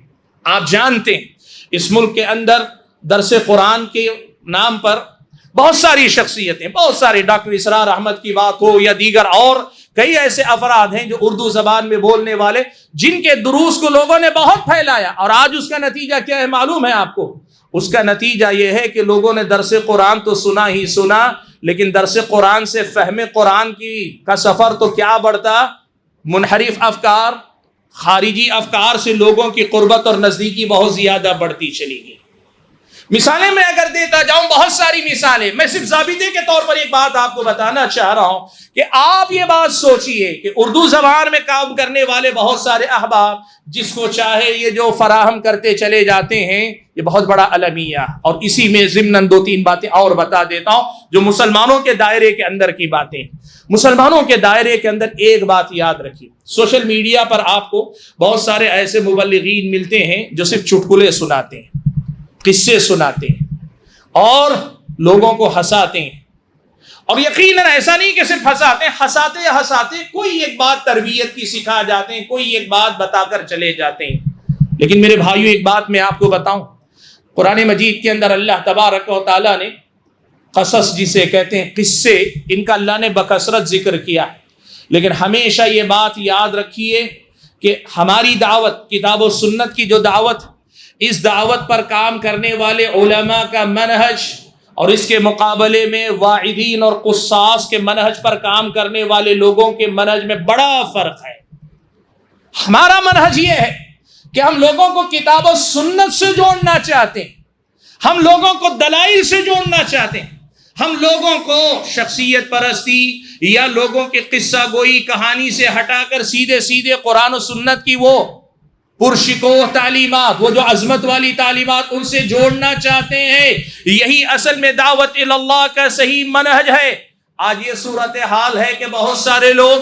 آپ جانتے ہیں اس ملک کے اندر درس قرآن کے نام پر بہت ساری شخصیتیں، بہت سارے، ڈاکٹر اسرار احمد کی بات ہو یا دیگر اور کئی ایسے افراد ہیں جو اردو زبان میں بولنے والے، جن کے دروس کو لوگوں نے بہت پھیلایا. اور آج اس کا نتیجہ کیا ہے معلوم ہے آپ کو؟ اس کا نتیجہ یہ ہے کہ لوگوں نے درس قرآن تو سنا ہی سنا، لیکن درس قرآن سے فہم قرآن کا سفر تو کیا بڑھتا، منحرف افکار، خارجی افکار سے لوگوں کی قربت اور نزدیکی بہت زیادہ بڑھتی چلی گئی. مثالیں میں اگر دیتا جاؤں، بہت ساری مثالیں. میں صرف ضابطے کے طور پر ایک بات آپ کو بتانا چاہ رہا ہوں کہ آپ یہ بات سوچئے کہ اردو زبان میں کام کرنے والے بہت سارے احباب جس کو چاہے یہ جو فراہم کرتے چلے جاتے ہیں، یہ بہت بڑا المیہ. اور اسی میں ضمناً 2-3 باتیں اور بتا دیتا ہوں جو مسلمانوں کے دائرے کے اندر کی باتیں. مسلمانوں کے دائرے کے اندر ایک بات یاد رکھیے، سوشل میڈیا پر آپ کو بہت سارے ایسے مبلغین ملتے ہیں جو صرف چٹکلے سناتے ہیں، قصے سناتے ہیں اور لوگوں کو ہنساتے ہیں. اور یقیناً ایسا نہیں کہ صرف ہنساتے کوئی ایک بات تربیت کی سکھا جاتے ہیں، کوئی ایک بات بتا کر چلے جاتے ہیں. لیکن میرے بھائیو ایک بات میں آپ کو بتاؤں، قرآن مجید کے اندر اللہ تبارک و تعالیٰ نے قصص جسے کہتے ہیں قصے، ان کا اللہ نے بکثرت ذکر کیا. لیکن ہمیشہ یہ بات یاد رکھیے کہ ہماری دعوت، کتاب و سنت کی جو دعوت، اس دعوت پر کام کرنے والے علماء کا منہج اور اس کے مقابلے میں واعظین اور قصاص کے منہج پر کام کرنے والے لوگوں کے منہج میں بڑا فرق ہے. ہمارا منہج یہ ہے کہ ہم لوگوں کو کتاب و سنت سے جوڑنا چاہتے ہیں، ہم لوگوں کو دلائل سے جوڑنا چاہتے ہیں، ہم لوگوں کو شخصیت پرستی یا لوگوں کے قصہ گوئی کہانی سے ہٹا کر سیدھے سیدھے قرآن و سنت کی وہ پرشکوہ تعلیمات، وہ جو عظمت والی تعلیمات، ان سے جوڑنا چاہتے ہیں. یہی اصل میں دعوت اللہ کا صحیح منہج ہے. آج یہ صورتحال ہے کہ بہت سارے لوگ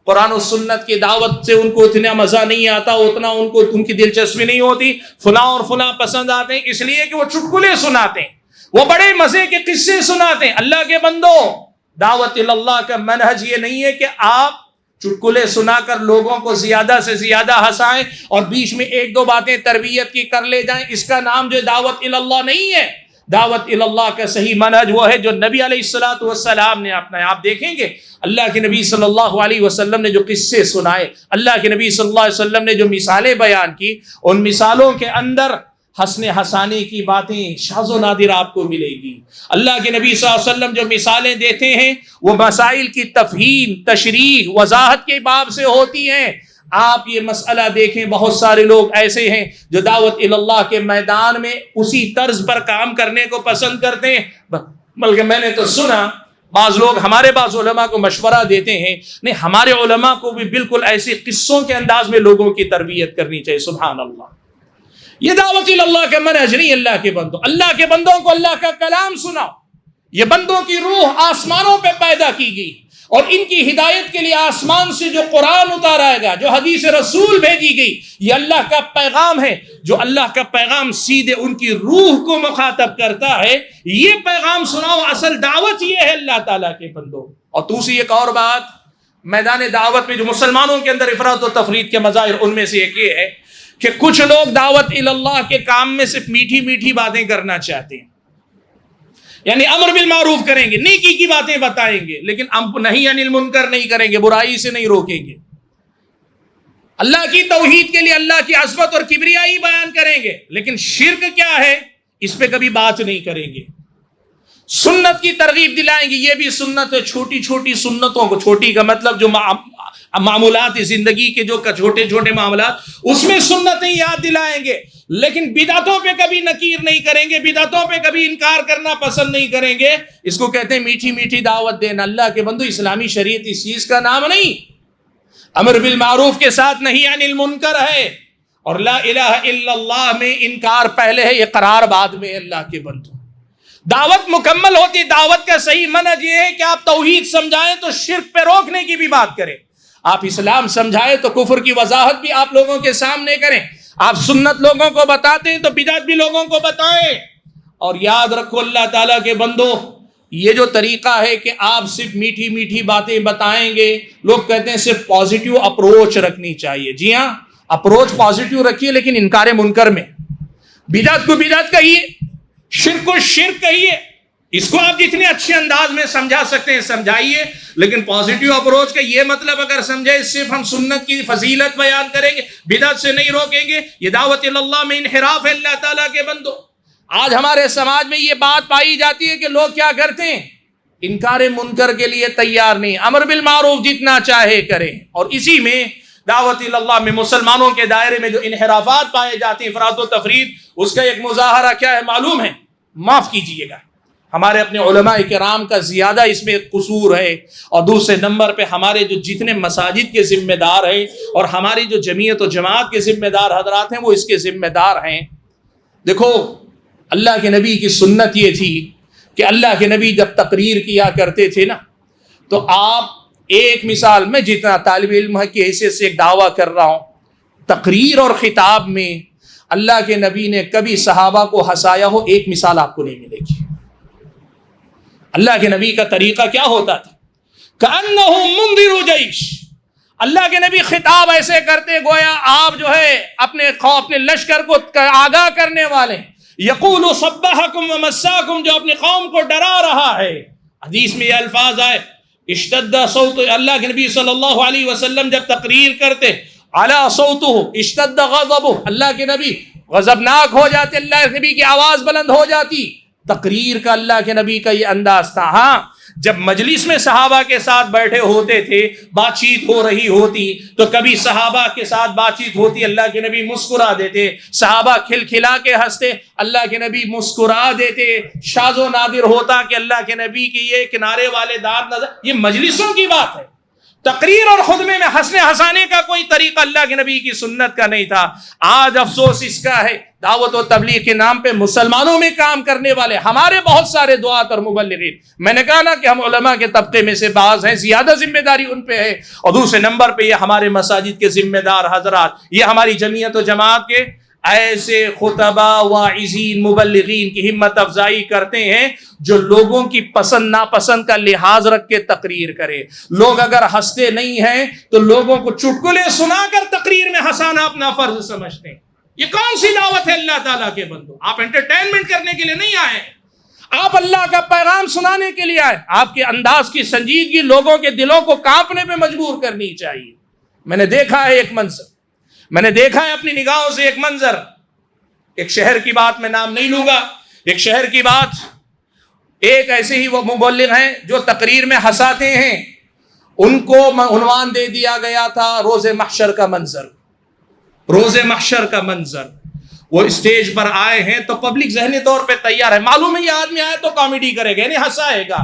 قرآن و سنت کی دعوت سے ان کو اتنا مزہ نہیں آتا، اتنا ان کی دلچسپی نہیں ہوتی. فلاں اور فلاں پسند آتے ہیں اس لیے کہ وہ چٹکلے سناتے ہیں، وہ بڑے مزے کے قصے سناتے ہیں. اللہ کے بندو، دعوت اللہ کا منہج یہ نہیں ہے کہ آپ چٹکلے سنا کر لوگوں کو زیادہ سے زیادہ ہنسائیں اور بیچ میں 1-2 باتیں تربیت کی کر لے جائیں. اس کا نام جو دعوت اللہ نہیں ہے. دعوت اللہ کا صحیح منہج وہ ہے جو نبی علیہ الصلوۃ والسلام نے اپنایا. آپ دیکھیں گے اللہ کے نبی صلی اللہ علیہ وسلم نے جو قصے سنائے، اللہ کے نبی صلی اللہ علیہ وسلم نے جو مثالیں بیان کی، ان مثالوں کے اندر ہنسنے ہنسانے کی باتیں شاذ و نادر آپ کو ملے گی۔ اللہ کے نبی صلی اللہ علیہ وسلم جو مثالیں دیتے ہیں وہ مسائل کی تفہیم، تشریح، وضاحت کے باب سے ہوتی ہیں۔ آپ یہ مسئلہ دیکھیں، بہت سارے لوگ ایسے ہیں جو دعوت اللہ کے میدان میں اسی طرز پر کام کرنے کو پسند کرتے ہیں، بلکہ میں نے تو سنا بعض لوگ ہمارے بعض علماء کو مشورہ دیتے ہیں، نہیں ہمارے علماء کو بھی بالکل ایسے قصوں کے انداز میں لوگوں کی تربیت کرنی چاہیے۔ سبحان اللہ، یہ دعوت اللہ کا منہج نہیں۔ اللہ کے بندوں کو اللہ کا کلام سناؤ۔ یہ بندوں کی روح آسمانوں پہ پیدا کی گئی اور ان کی ہدایت کے لیے آسمان سے جو قرآن اتارا گیا، جو حدیث رسول بھیجی گئی، یہ اللہ کا پیغام ہے۔ جو اللہ کا پیغام سیدھے ان کی روح کو مخاطب کرتا ہے، یہ پیغام سناؤ۔ اصل دعوت یہ ہے اللہ تعالیٰ کے بندوں۔ اور دوسری ایک اور بات، میدان دعوت میں جو مسلمانوں کے اندر افراط و تفریط کے مظاہر، ان میں سے ایک یہ ہے کہ کچھ لوگ دعوت اللہ کے کام میں صرف میٹھی میٹھی باتیں کرنا چاہتے ہیں، یعنی امر بالمعروف کریں گے، نیکی کی باتیں بتائیں گے، لیکن نہی عن المنکر نہیں کریں گے، برائی سے نہیں روکیں گے۔ اللہ کی توحید کے لیے اللہ کی عظمت اور کبریائی بیان کریں گے، لیکن شرک کیا ہے اس پہ کبھی بات نہیں کریں گے۔ سنت کی ترغیب دلائیں گے، یہ بھی سنت ہے، چھوٹی چھوٹی سنتوں کو، چھوٹی کا مطلب جو معمولات زندگی کے جو چھوٹے چھوٹے معاملات، اس میں سنتیں یاد دلائیں گے، لیکن بدعتوں پہ کبھی نکیر نہیں کریں گے، بدعتوں پہ کبھی انکار کرنا پسند نہیں کریں گے۔ اس کو کہتے ہیں میٹھی میٹھی دعوت دینا۔ اللہ کے بندو، اسلامی شریعت اس چیز کا نام نہیں۔ امر بالمعروف کے ساتھ نہی عن المنکر ہے، اور لا الہ الا اللہ میں انکار پہلے ہے، اقرار بعد میں ہے۔ اللہ کے بندو، دعوت مکمل ہوتی۔ دعوت کا صحیح منہج یہ ہے کہ آپ توحید سمجھائیں تو شرک پہ روکنے کی بھی بات کریں، آپ اسلام سمجھائیں تو کفر کی وضاحت بھی آپ لوگوں کے سامنے کریں، آپ سنت لوگوں کو بتاتے ہیں تو بدعت بھی لوگوں کو بتائیں۔ اور یاد رکھو اللہ تعالیٰ کے بندو، یہ جو طریقہ ہے کہ آپ صرف میٹھی میٹھی باتیں بتائیں گے، لوگ کہتے ہیں صرف پازیٹیو اپروچ رکھنی چاہیے۔ جی ہاں، اپروچ پازیٹیو رکھیے، لیکن انکار منکر میں، بدعت کو بدعت کہیے، شرک کو شرک کہیے، اس کو آپ جتنے اچھے انداز میں سمجھا سکتے ہیں سمجھائیے، لیکن پازیٹیو اپروچ کا یہ مطلب اگر سمجھے صرف ہم سنت کی فضیلت بیان کریں گے، بدعت سے نہیں روکیں گے، یہ دعوت اللہ میں انحراف ہے۔ اللہ تعالیٰ کے بندو، آج ہمارے سماج میں یہ بات پائی جاتی ہے کہ لوگ کیا کرتے ہیں، انکار منکر کے لیے تیار نہیں، امر بالمعروف جتنا چاہے کریں، اور اسی میں دعوت اللہ میں مسلمانوں کے دائرے میں جو انحرافات پائے جاتے ہیں، افراط و تفریط، اس کا ایک مظاہرہ کیا ہے معلوم ہے؟ معاف کیجئے گا، ہمارے اپنے علماء کرام کا زیادہ اس میں قصور ہے، اور دوسرے نمبر پہ ہمارے جو جتنے مساجد کے ذمہ دار ہیں اور ہماری جو جمعیت و جماعت کے ذمہ دار حضرات ہیں وہ اس کے ذمہ دار ہیں۔ دیکھو، اللہ کے نبی کی سنت یہ تھی کہ اللہ کے نبی جب تقریر کیا کرتے تھے نا، تو آپ ایک مثال، میں جتنا طالب علم ہے کی حیثیت سے ایک دعویٰ کر رہا ہوں، تقریر اور خطاب میں اللہ کے نبی نے کبھی صحابہ کو ہنسایا ہو، ایک مثال آپ کو نہیں ملے گی۔ اللہ کے نبی کا طریقہ کیا ہوتا تھا؟ کأنہ منذر جیش، اللہ کے نبی خطاب ایسے کرتے گویا آپ جو ہے اپنے لشکر کو آگاہ کرنے والے ہیں۔ یقول صبحکم ومساکم، جو اپنی قوم کو ڈرا رہا ہے۔ حدیث میں یہ الفاظ آئے، اشتد صوت، اللہ کے نبی صلی اللہ علیہ وسلم جب تقریر کرتے، علی صوتہ اشتد غضبہ، اللہ کے نبی غضبناک ہو جاتے، اللہ کے نبی کی آواز بلند ہو جاتی۔ تقریر کا اللہ کے نبی کا یہ انداز تھا۔ ہاں، جب مجلس میں صحابہ کے ساتھ بیٹھے ہوتے تھے، بات چیت ہو رہی ہوتی، تو کبھی صحابہ کے ساتھ بات چیت ہوتی، اللہ کے نبی مسکرا دیتے، صحابہ کھلکھلا کے ہنستے، اللہ کے نبی مسکرا دیتے۔ شاذ و نادر ہوتا کہ اللہ کے نبی کی یہ کنارے والے دانت نظر، یہ مجلسوں کی بات ہے۔ تقریر اور خطبے میں ہنسنے ہنسانے کا کوئی طریقہ اللہ کے نبی کی سنت کا نہیں تھا۔ آج افسوس اس کا ہے، دعوت و تبلیغ کے نام پہ مسلمانوں میں کام کرنے والے ہمارے بہت سارے دعات اور مبلغین، میں نے کہا نا کہ ہم علماء کے طبقے میں سے بعض ہیں، زیادہ ذمہ داری ان پہ ہے، اور دوسرے نمبر پہ یہ ہمارے مساجد کے ذمہ دار حضرات، یہ ہماری جمعیت و جماعت کے ایسے خطبہ، واعظین، مبلغین کی ہمت افزائی کرتے ہیں جو لوگوں کی پسند ناپسند کا لحاظ رکھ کے تقریر کرے۔ لوگ اگر ہنستے نہیں ہیں تو لوگوں کو چٹکلے سنا کر تقریر میں ہنسانا اپنا فرض سمجھتے ہیں۔ یہ کون سی دعوت ہے اللہ تعالیٰ کے بندو؟ آپ انٹرٹینمنٹ کرنے کے لیے نہیں آئے، آپ اللہ کا پیغام سنانے کے لیے آئے۔ آپ کے انداز کی سنجیدگی لوگوں کے دلوں کو کانپنے پہ مجبور کرنی چاہیے۔ میں نے دیکھا ہے ایک منظر، میں نے دیکھا ہے اپنی نگاہوں سے ایک منظر، ایک شہر کی بات میں نام نہیں لوں گا، ایک شہر کی بات، ایک ایسے ہی وہ مبلغ ہیں جو تقریر میں ہنساتے ہیں، ان کو عنوان دے دیا گیا تھا روز محشر کا منظر، روز محشر کا منظر۔ وہ اسٹیج پر آئے ہیں تو پبلک ذہنی طور پہ تیار ہے، معلوم ہے یہ آدمی آئے تو کامیڈی کرے گا، یعنی ہنسائے گا،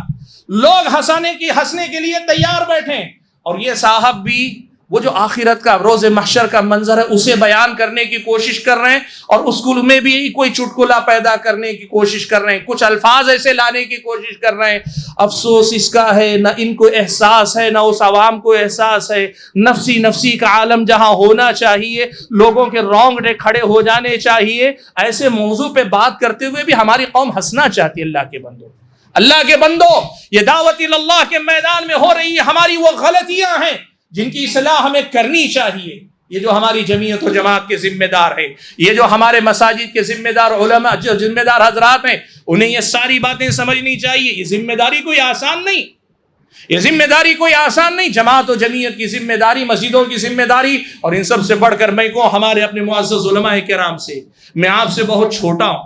لوگ ہنسنے کے لیے تیار بیٹھے، اور یہ صاحب بھی وہ جو آخرت کا روز محشر کا منظر ہے اسے بیان کرنے کی کوشش کر رہے ہیں، اور اس اسکول میں بھی کوئی چٹکلا پیدا کرنے کی کوشش کر رہے ہیں، کچھ الفاظ ایسے لانے کی کوشش کر رہے ہیں۔ افسوس اس کا ہے نہ ان کو احساس ہے، نہ اس عوام کو احساس ہے۔ نفسی کا عالم جہاں ہونا چاہیے، لوگوں کے رونگٹے کھڑے ہو جانے چاہیے، ایسے موضوع پہ بات کرتے ہوئے بھی ہماری قوم ہنسنا چاہتی ہے۔ اللہ کے بندو، اللہ کے بندو، یہ دعوت اللہ کے میدان میں ہو رہی ہے، ہماری وہ غلطیاں ہیں جن کی اصلاح ہمیں کرنی چاہیے۔ یہ جو ہماری جمعیت و جماعت کے ذمہ دار ہیں، یہ جو ہمارے مساجد کے ذمہ دار علماء، جو ذمہ دار حضرات ہیں، انہیں یہ ساری باتیں سمجھنی چاہیے۔ یہ ذمہ داری کوئی آسان نہیں، یہ ذمہ داری کوئی آسان نہیں۔ جماعت و جمعیت کی ذمہ داری، مسجدوں کی ذمہ داری، اور ان سب سے بڑھ کر میں کو ہمارے اپنے معزز علماء کرام سے، میں آپ سے بہت چھوٹا ہوں،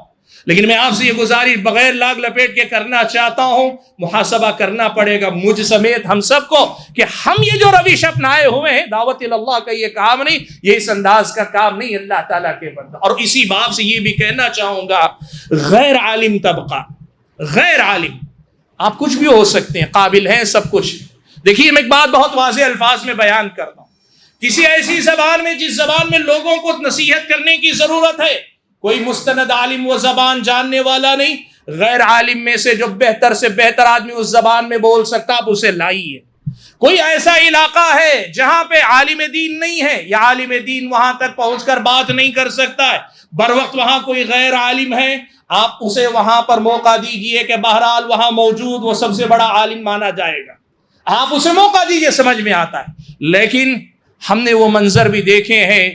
لیکن میں آپ سے یہ گزارش بغیر لاگ لپیٹ کے کرنا چاہتا ہوں، محاسبہ کرنا پڑے گا مجھ سمیت ہم سب کو، کہ ہم یہ جو روش اپنائے ہوئے ہیں، دعوت اللہ کا یہ کام نہیں، یہ اس انداز کا کام نہیں اللہ تعالیٰ کے بندہ۔ اور اسی باب سے یہ بھی کہنا چاہوں گا، غیر عالم طبقہ، غیر عالم، آپ کچھ بھی ہو سکتے ہیں، قابل ہیں سب کچھ۔ دیکھیے میں ایک بات بہت واضح الفاظ میں بیان کرتا ہوں، کسی ایسی زبان میں جس زبان میں لوگوں کو نصیحت کرنے کی ضرورت ہے، کوئی مستند عالم وہ زبان جاننے والا نہیں، غیر عالم میں سے جو بہتر سے بہتر آدمی اس زبان میں بول سکتا، آپ اسے لائیے۔ کوئی ایسا علاقہ ہے جہاں پہ عالم دین نہیں ہے، یا عالم دین وہاں تک پہنچ کر بات نہیں کر سکتا ہے، بر وقت وہاں کوئی غیر عالم ہے، آپ اسے وہاں پر موقع دیجئے کہ بہرحال وہاں موجود وہ سب سے بڑا عالم مانا جائے گا، آپ اسے موقع دیجئے، سمجھ میں آتا ہے۔ لیکن ہم نے وہ منظر بھی دیکھے ہیں،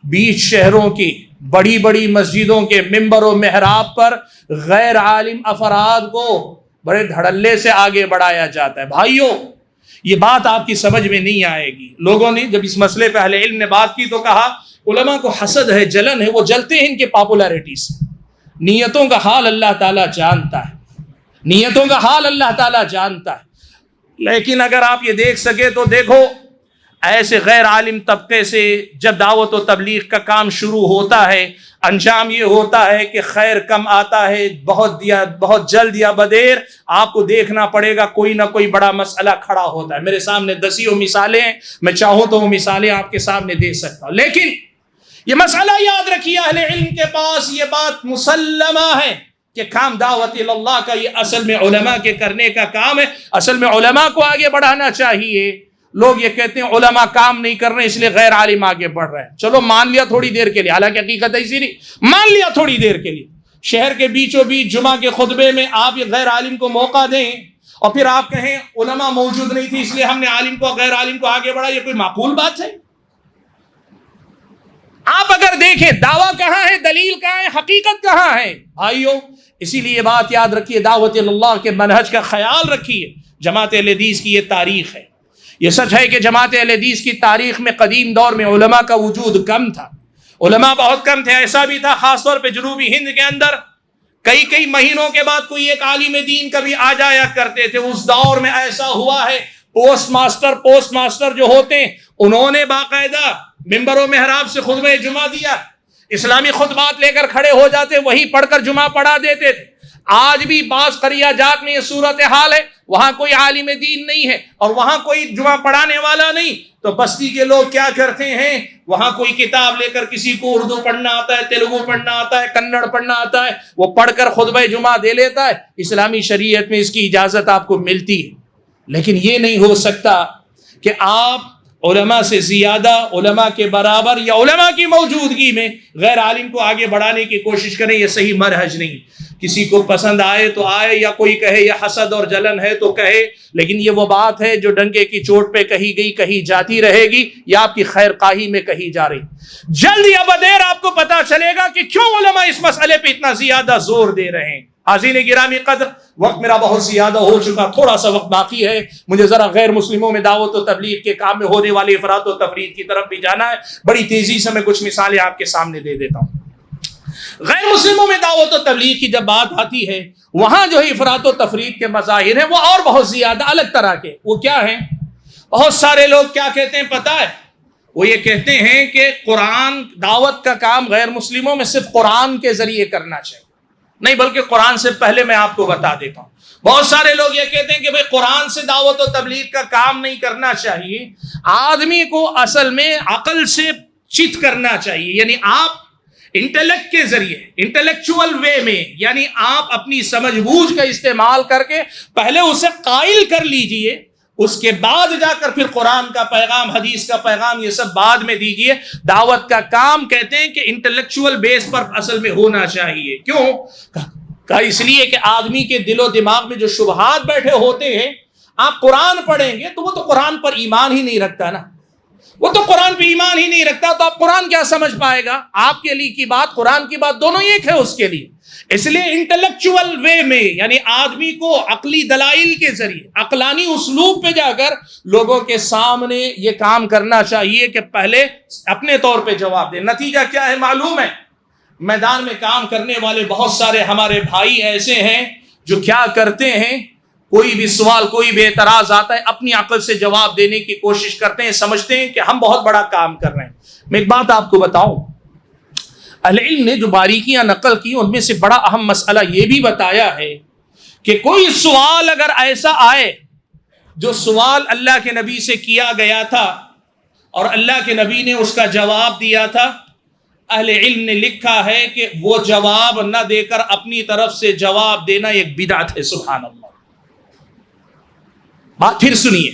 بیچ شہروں کی بڑی بڑی مسجدوں کے ممبر و محراب پر غیر عالم افراد کو بڑے دھڑلے سے آگے بڑھایا جاتا ہے۔ بھائیوں، یہ بات آپ کی سمجھ میں نہیں آئے گی۔ لوگوں نے جب اس مسئلے پہ اہل علم نے بات کی تو کہا علماء کو حسد ہے، جلن ہے، وہ جلتے ہیں ان کے پاپولیرٹی سے۔ نیتوں کا حال اللہ تعالیٰ جانتا ہے، نیتوں کا حال اللہ تعالیٰ جانتا ہے۔ لیکن اگر آپ یہ دیکھ سکے تو دیکھو، ایسے غیر عالم طبقے سے جب دعوت و تبلیغ کا کام شروع ہوتا ہے، انجام یہ ہوتا ہے کہ خیر کم آتا ہے، بہت جلد یا بدیر آپ کو دیکھنا پڑے گا کوئی نہ کوئی بڑا مسئلہ کھڑا ہوتا ہے۔ میرے سامنے دسیوں مثالیں ہیں، میں چاہوں تو وہ مثالیں آپ کے سامنے دے سکتا ہوں، لیکن یہ مسئلہ یاد رکھیے، اہل علم کے پاس یہ بات مسلمہ ہے کہ کام دعوت اللہ کا یہ اصل میں علماء کے کرنے کا کام ہے، اصل میں علماء کو آگے بڑھانا چاہیے۔ لوگ یہ کہتے ہیں علماء کام نہیں کر رہے اس لیے غیر عالم آگے بڑھ رہے ہیں، چلو مان لیا تھوڑی دیر کے لیے، حالانکہ حقیقت ایسی نہیں، مان لیا تھوڑی دیر کے لیے، شہر کے بیچوں بیچ جمعہ کے خطبے میں آپ یہ غیر عالم کو موقع دیں اور پھر آپ کہیں علماء موجود نہیں تھی اس لیے ہم نے عالم کو غیر عالم کو آگے بڑھا، یہ کوئی معقول بات ہے؟ آپ اگر دیکھیں دعویٰ کہاں ہے، دلیل کہاں ہے، حقیقت کہاں ہے؟ بھائیو، اسی لیے بات یاد رکھیے، دعوت اللہ کے منہج کا خیال رکھیے۔ جماعت اہل حدیث کی یہ تاریخ ہے، یہ سچ ہے کہ جماعت اہل حدیث کی تاریخ میں قدیم دور میں علماء کا وجود کم تھا، علماء بہت کم تھے۔ ایسا بھی تھا خاص طور پہ جنوبی ہند کے اندر کئی مہینوں کے بعد کوئی ایک عالم دین کبھی آ جایا کرتے تھے۔ اس دور میں ایسا ہوا ہے، پوسٹ ماسٹر جو ہوتے ہیں انہوں نے باقاعدہ ممبر و محراب سے خطبہ جمعہ دیا، اسلامی خطبات لے کر کھڑے ہو جاتے، وہی پڑھ کر جمعہ پڑھا دیتے تھے۔ آج بھی بعض قریہ جات میں یہ صورتحال ہے، وہاں کوئی عالم دین نہیں ہے اور وہاں کوئی جمعہ پڑھانے والا نہیں، تو بستی کے لوگ کیا کرتے ہیں، وہاں کوئی کتاب لے کر، کسی کو اردو پڑھنا آتا ہے، تیلگو پڑھنا آتا ہے، کنڑ پڑھنا آتا ہے، وہ پڑھ کر خطبہ جمعہ دے لیتا ہے۔ اسلامی شریعت میں اس کی اجازت آپ کو ملتی ہے، لیکن یہ نہیں ہو سکتا کہ آپ علماء سے زیادہ، علماء کے برابر یا علماء کی موجودگی میں غیر عالم کو آگے بڑھانے کی کوشش کریں۔ یہ صحیح منہج نہیں۔ کسی کو پسند آئے تو آئے، یا کوئی کہے یا حسد اور جلن ہے تو کہے، لیکن یہ وہ بات ہے جو ڈنکے کی چوٹ پہ کہی گئی کہیں جاتی رہے گی، یا آپ کی خیر خواہی میں کہی جا رہی۔ جلد یا بدیر آپ کو پتا چلے گا کہ کیوں علماء اس مسئلے پہ اتنا زیادہ زور دے رہے ہیں۔ حاضرین گرامی قدر، وقت میرا بہت زیادہ ہو چکا، تھوڑا سا وقت باقی ہے، مجھے ذرا غیر مسلموں میں دعوت و تبلیغ کے کام میں ہونے والی افراط و تفرید کی طرف بھی جانا ہے۔ بڑی تیزی سے میں کچھ مثالیں آپ کے سامنے دے دیتا ہوں۔ غیر مسلموں میں دعوت و تبلیغ کی جب بات آتی ہے وہاں جو ہے افراط و تفریط کے مظاہر ہیں وہ اور بہت زیادہ الگ طرح کے. وہ کیا ہیں؟ بہت سارے لوگ کیا کہتے ہیں پتہ ہے؟ وہ یہ کہتے ہیں کہ قرآن دعوت کا کام غیر مسلموں میں صرف قرآن کے ذریعے کرنا چاہیے. نہیں، بلکہ قرآن سے پہلے میں آپ کو بتا دیتا ہوں. بہت سارے لوگ یہ کہتے ہیں کہ بھئی قرآن سے دعوت و تبلیغ کا کام نہیں کرنا چاہیے، آدمی کو اصل میں عقل سے چت کرنا چاہیے. یعنی آپ انٹلیکٹ کے ذریعے، انٹلیکچوئل وے میں، یعنی آپ اپنی سمجھ بوجھ کا استعمال کر کے پہلے اسے قائل کر لیجئے، اس کے بعد جا کر پھر قرآن کا پیغام، حدیث کا پیغام یہ سب بعد میں دیجئے. دعوت کا کام کہتے ہیں کہ انٹلیکچوئل بیس پر اصل میں ہونا چاہیے. کیوں؟ کہا اس لیے کہ آدمی کے دل و دماغ میں جو شبہات بیٹھے ہوتے ہیں، آپ قرآن پڑھیں گے تو وہ تو قرآن پر ایمان ہی نہیں رکھتا نا، وہ تو قرآن پہ ایمان ہی نہیں رکھتا، تو آپ قرآن کیا سمجھ پائے گا؟ آپ کے لیے کی بات، قرآن کی بات دونوں ایک ہے اس کے لیے. اس لیے انٹلیکچوئل وے میں، یعنی آدمی کو عقلی دلائل کے ذریعے، عقلانی اسلوب پہ جا کر لوگوں کے سامنے یہ کام کرنا چاہیے کہ پہلے اپنے طور پہ جواب دیں. نتیجہ کیا ہے معلوم ہے؟ میدان میں کام کرنے والے بہت سارے ہمارے بھائی ایسے ہیں جو کیا کرتے ہیں، کوئی بھی سوال، کوئی بھی اعتراض آتا ہے، اپنی عقل سے جواب دینے کی کوشش کرتے ہیں، سمجھتے ہیں کہ ہم بہت بڑا کام کر رہے ہیں. میں ایک بات آپ کو بتاؤں، اہل علم نے جو باریکیاں نقل کی ان میں سے بڑا اہم مسئلہ یہ بھی بتایا ہے کہ کوئی سوال اگر ایسا آئے جو سوال اللہ کے نبی سے کیا گیا تھا اور اللہ کے نبی نے اس کا جواب دیا تھا، اہل علم نے لکھا ہے کہ وہ جواب نہ دے کر اپنی طرف سے جواب دینا ایک بدعت ہے. سبحان اللہ. بات پھر سنیے،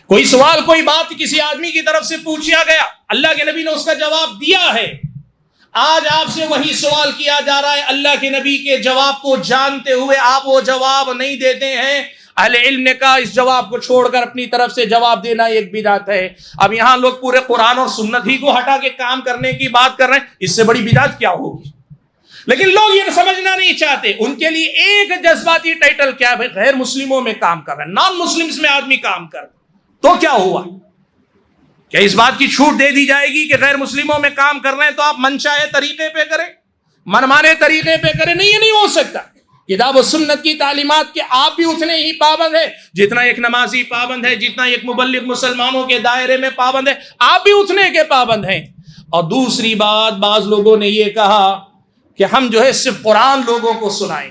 کوئی سوال، کوئی بات کسی آدمی کی طرف سے پوچھا گیا، اللہ کے نبی نے اس کا جواب دیا ہے. آج آپ سے وہی سوال کیا جا رہا ہے، اللہ کے نبی کے جواب کو جانتے ہوئے آپ وہ جواب نہیں دیتے ہیں. اہل علم نے کہا اس جواب کو چھوڑ کر اپنی طرف سے جواب دینا ایک بدعت ہے. اب یہاں لوگ پورے قرآن اور سنت ہی کو ہٹا کے کام کرنے کی بات کر رہے ہیں، اس سے بڑی بدعت کیا ہوگی؟ لیکن لوگ یہ سمجھنا نہیں چاہتے. ان کے لیے ایک جذباتی ٹائٹل کیا ہے؟ غیر مسلموں میں کام کر رہے ہیں، نان مسلمز میں آدمی کام کر رہے ہیں. تو کیا ہوا؟ کیا اس بات کی چھوٹ دے دی جائے گی کہ غیر مسلموں میں کام کر رہے ہیں تو آپ منچائے طریقے پہ کریں، منمانے طریقے پہ کریں؟ نہیں، یہ نہیں ہو سکتا. کتاب و سنت کی تعلیمات کے آپ بھی اتنے ہی پابند ہیں جتنا ایک نمازی پابند ہے، جتنا ایک مبلغ مسلمانوں کے دائرے میں پابند ہے، آپ بھی اتنے کے پابند ہیں. اور دوسری بات، بعض لوگوں نے یہ کہا کہ ہم جو ہے صرف قرآن لوگوں کو سنائیں.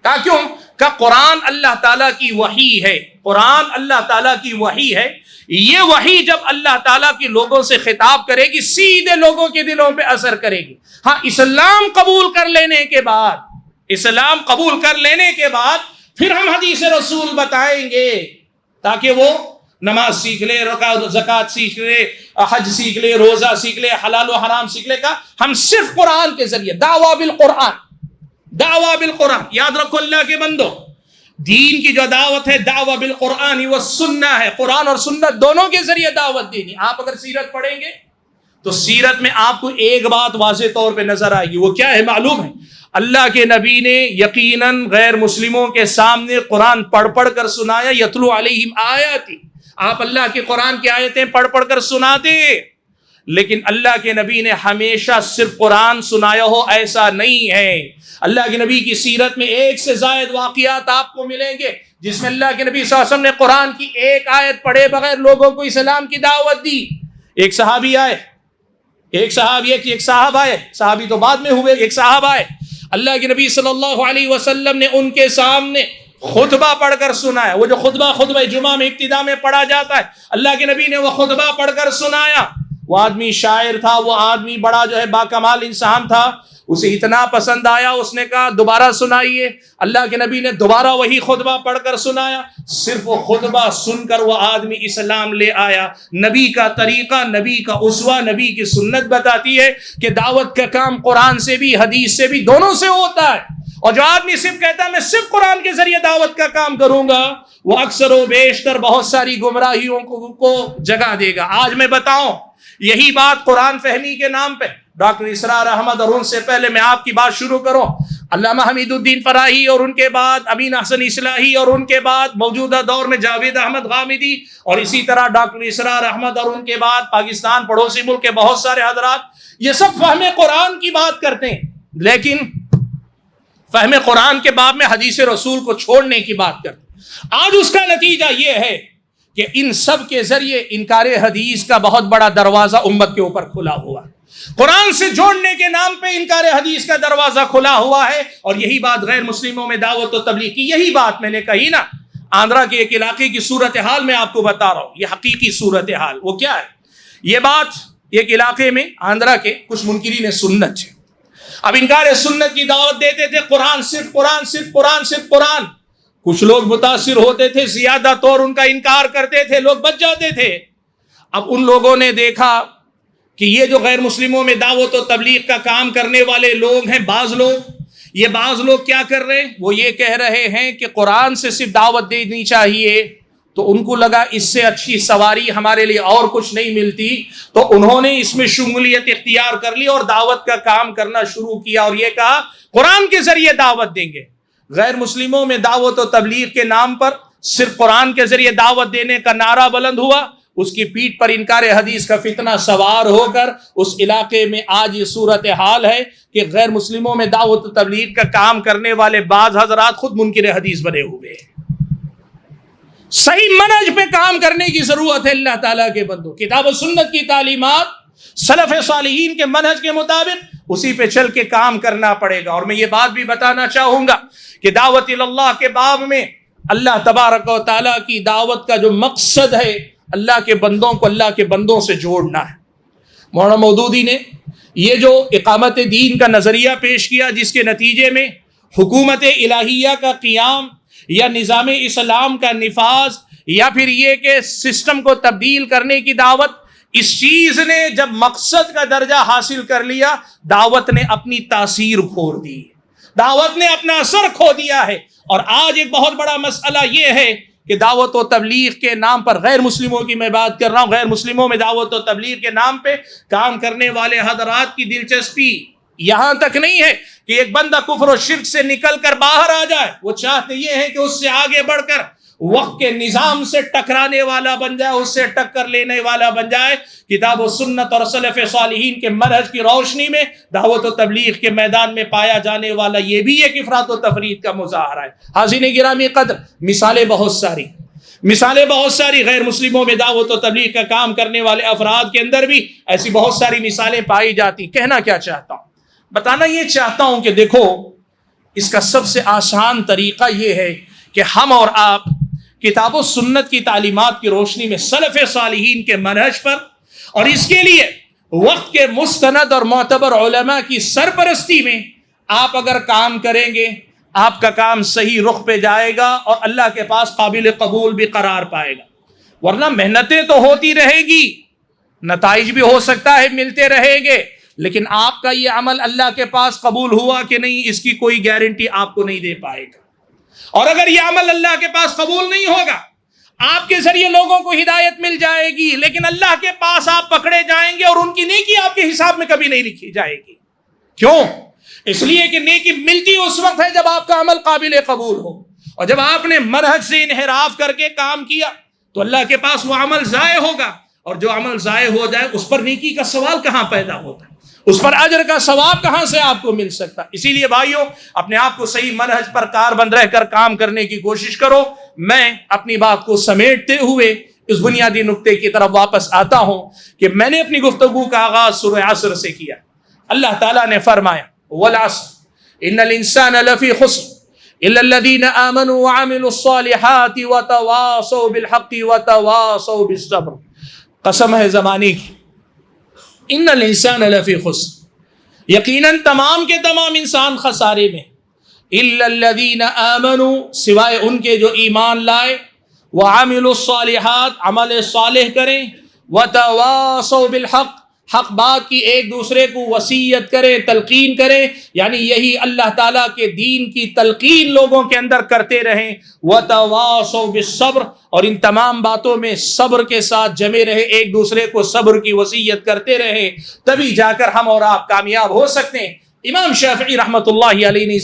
کہا کیوں؟ کہ قرآن اللہ تعالیٰ کی وحی ہے، قرآن اللہ تعالیٰ کی وحی ہے. یہ وحی جب اللہ تعالیٰ کی لوگوں سے خطاب کرے گی سیدھے لوگوں کے دلوں پہ اثر کرے گی. ہاں، اسلام قبول کر لینے کے بعد، اسلام قبول کر لینے کے بعد پھر ہم حدیث رسول بتائیں گے تاکہ وہ نماز سیکھ لے، زکوٰۃ سیکھ لے، حج سیکھ لے، روزہ سیکھ لے، حلال و حرام سیکھ لے. کا ہم صرف قرآن کے ذریعے، دعویٰ بالقرآن، دعویٰ بالقرآن. یاد رکھو اللہ کے بندو، دین کی جو دعوت ہے دعویٰ بالقرآن والسنہ ہے. قرآن اور سنت دونوں کے ذریعے دعوت دینی. آپ اگر سیرت پڑھیں گے تو سیرت میں آپ کو ایک بات واضح طور پہ نظر آئے گی. وہ کیا ہے معلوم ہے؟ اللہ کے نبی نے یقیناً غیر مسلموں کے سامنے قرآن پڑھ پڑھ کر سنایا. یتلو علیہم آیاتی، آپ اللہ کے قرآن کی آیتیں پڑھ پڑھ کر سناتے. لیکن اللہ کے نبی نے ہمیشہ صرف قرآن سنایا ہو ایسا نہیں ہے. اللہ کے نبی کی سیرت میں ایک سے زائد واقعات آپ کو ملیں گے جس میں اللہ کے نبی صلی اللہ علیہ وسلم نے قرآن کی ایک آیت پڑھے بغیر لوگوں کو اسلام کی دعوت دی. ایک صحابی آئے، ایک صاحب آئے، صحابی تو بعد میں ہوئے، ایک صاحب آئے، اللہ کے نبی صلی اللہ علیہ وسلم نے ان کے سامنے خطبہ پڑھ کر سنایا. وہ جو خطبہ جمعہ میں ابتدا میں پڑھا جاتا ہے، اللہ کے نبی نے وہ خطبہ پڑھ کر سنایا. وہ آدمی شاعر تھا، وہ آدمی بڑا جو ہے باکمال انسان تھا. اسے اتنا پسند آیا، اس نے کہا دوبارہ سنائیے. اللہ کے نبی نے دوبارہ وہی خطبہ پڑھ کر سنایا. صرف وہ خطبہ سن کر وہ آدمی اسلام لے آیا. نبی کا طریقہ، نبی کا اسوہ، نبی کی سنت بتاتی ہے کہ دعوت کا کام قرآن سے بھی، حدیث سے بھی، دونوں سے ہوتا ہے. اور جو آدمی صرف کہتا ہے میں صرف قرآن کے ذریعے دعوت کا کام کروں گا، وہ اکثر و بیشتر بہت ساری گمراہیوں کو جگہ دے گا. آج میں بتاؤں، یہی بات قرآن فہمی کے نام پہ ڈاکٹر اسرار احمد، اور ان سے پہلے میں آپ کی بات شروع کروں، علامہ حمید الدین فراہی، اور ان کے بعد امین احسن اصلاحی، اور ان کے بعد موجودہ دور میں جاوید احمد غامدی، اور اسی طرح ڈاکٹر اسرار احمد، اور ان کے بعد پاکستان پڑوسی ملک کے بہت سارے حضرات، یہ سب فہم قرآن کی بات کرتے ہیں. لیکن فہم قرآن کے باب میں حدیث رسول کو چھوڑنے کی بات کرتے ہیں۔ آج اس کا نتیجہ یہ ہے کہ ان سب کے ذریعے انکار حدیث کا بہت بڑا دروازہ امت کے اوپر کھلا ہوا ہے۔ قرآن سے جوڑنے کے نام پہ انکار حدیث کا دروازہ کھلا ہوا ہے، اور یہی بات غیر مسلموں میں دعوت و تبلیغ کی، یہی بات میں نے کہی نا۔ آندھرا کے ایک علاقے کی صورتحال میں آپ کو بتا رہا ہوں، یہ حقیقی صورتحال وہ کیا ہے۔ یہ بات ایک علاقے میں آندھرا کے کچھ منکرین سنت تھے، اب انکار سنت کی دعوت دیتے تھے، قرآن صرف قرآن صرف قرآن صرف قرآن۔ کچھ لوگ متاثر ہوتے تھے، زیادہ طور ان کا انکار کرتے تھے، لوگ بچ جاتے تھے۔ اب ان لوگوں نے دیکھا کہ یہ جو غیر مسلموں میں دعوت و تبلیغ کا کام کرنے والے لوگ ہیں، بعض لوگ کیا کر رہے ہیں، وہ یہ کہہ رہے ہیں کہ قرآن سے صرف دعوت دینی چاہیے، تو ان کو لگا اس سے اچھی سواری ہمارے لیے اور کچھ نہیں ملتی، تو انہوں نے اس میں شمولیت اختیار کر لی اور دعوت کا کام کرنا شروع کیا، اور یہ کہا قرآن کے ذریعے دعوت دیں گے۔ غیر مسلموں میں دعوت و تبلیغ کے نام پر صرف قرآن کے ذریعے دعوت دینے کا نعرہ بلند ہوا، اس کی پیٹھ پر انکار حدیث کا فتنہ سوار ہو کر اس علاقے میں آج یہ صورتحال ہے کہ غیر مسلموں میں دعوت و تبلیغ کا کام کرنے والے بعض حضرات خود منکر حدیث بنے ہوئے ہیں۔ صحیح منہج پہ کام کرنے کی ضرورت ہے اللہ تعالیٰ کے بندوں، کتاب و سنت کی تعلیمات، سلف صالحین کے منہج کے مطابق اسی پہ چل کے کام کرنا پڑے گا۔ اور میں یہ بات بھی بتانا چاہوں گا کہ دعوت اللہ کے باب میں اللہ تبارک و تعالیٰ کی دعوت کا جو مقصد ہے، اللہ کے بندوں کو اللہ کے بندوں سے جوڑنا ہے۔ مولانا مودودی نے یہ جو اقامت دین کا نظریہ پیش کیا، جس کے نتیجے میں حکومت الہیہ کا قیام یا نظام اسلام کا نفاذ یا پھر یہ کہ سسٹم کو تبدیل کرنے کی دعوت، اس چیز نے جب مقصد کا درجہ حاصل کر لیا، دعوت نے اپنی تاثیر کھو دی، دعوت نے اپنا اثر کھو دیا ہے۔ اور آج ایک بہت بڑا مسئلہ یہ ہے کہ دعوت و تبلیغ کے نام پر غیر مسلموں کی میں بات کر رہا ہوں، غیر مسلموں میں دعوت و تبلیغ کے نام پہ کام کرنے والے حضرات کی دلچسپی یہاں تک نہیں ہے کہ ایک بندہ کفر و شرک سے نکل کر باہر آ جائے، وہ چاہتے یہ ہے کہ اس سے آگے بڑھ کر وقت کے نظام سے ٹکرانے والا بن جائے، اس سے ٹکر لینے والا بن جائے۔ کتاب و سنت اور سلف صالحین کے منہج کی روشنی میں دعوت و تبلیغ کے میدان میں پایا جانے والا یہ بھی ایک افراط و تفریط کا مظاہرہ ہے۔ حاضرین گرامی قدر، مثالیں بہت ساری غیر مسلموں میں دعوت و تبلیغ کا کام کرنے والے افراد کے اندر بھی ایسی بہت ساری مثالیں پائی جاتی۔ کہنا کیا چاہتا ہوں، بتانا یہ چاہتا ہوں کہ دیکھو، اس کا سب سے آسان طریقہ یہ ہے کہ ہم اور آپ کتاب و سنت کی تعلیمات کی روشنی میں سلف صالحین کے منہج پر، اور اس کے لیے وقت کے مستند اور معتبر علماء کی سرپرستی میں آپ اگر کام کریں گے، آپ کا کام صحیح رخ پہ جائے گا اور اللہ کے پاس قابل قبول بھی قرار پائے گا۔ ورنہ محنتیں تو ہوتی رہے گی، نتائج بھی ہو سکتا ہے ملتے رہیں گے، لیکن آپ کا یہ عمل اللہ کے پاس قبول ہوا کہ نہیں، اس کی کوئی گارنٹی آپ کو نہیں دے پائے گا۔ اور اگر یہ عمل اللہ کے پاس قبول نہیں ہوگا، آپ کے ذریعے لوگوں کو ہدایت مل جائے گی، لیکن اللہ کے پاس آپ پکڑے جائیں گے اور ان کی نیکی آپ کے حساب میں کبھی نہیں لکھی جائے گی۔ کیوں؟ اس لیے کہ نیکی ملتی اس وقت ہے جب آپ کا عمل قابل قبول ہو، اور جب آپ نے منہج سے انحراف کر کے کام کیا تو اللہ کے پاس وہ عمل ضائع ہوگا، اور جو عمل ضائع ہو جائے اس پر نیکی کا سوال کہاں پیدا ہوتا ہے، اس پر اجر کا ثواب کہاں سے آپ کو مل سکتا۔ اسی لیے بھائیوں، اپنے آپ کو صحیح منہج پر کاربند رہ کر کام کرنے کی کوشش کرو۔ میں اپنی بات کو سمیٹتے ہوئے اس بنیادی نقطے کی طرف واپس آتا ہوں کہ میں نے اپنی گفتگو کا آغاز سورہ عصر سے کیا۔ اللہ تعالیٰ نے فرمایا وَالْعَصْرِ إِنَّ الْإِنسَانَ لَفِي خُسْرٍ إِلَّا الَّذِينَ آمَنُوا وَعَمِلُوا الصَّالِحَاتِ وَتَوَاصَوْا بِالْحَقِّ وَتَوَاصَوْا بِالصَّبْرِ۔ قسم ہے زمانے کی، ان الانسان لفی خسر، یقیناً تمام کے تمام انسان خسارے میں، الا الذین آمنوا، سوائے ان کے جو ایمان لائے، وعملوا الصالحات، عمل صالح کریں، وتواصوا بالحق، حق بات کی ایک دوسرے کو وصیت کریں، تلقین کریں، یعنی یہی اللہ تعالیٰ کے دین کی تلقین لوگوں کے اندر کرتے رہیں، وتواصوا بالصبر، اور ان تمام باتوں میں صبر کے ساتھ جمے رہے، ایک دوسرے کو صبر کی وصیت کرتے رہیں، تبھی جا کر ہم اور آپ کامیاب ہو سکتے ہیں۔ امام شافعی رحمۃ اللہ علیہ نے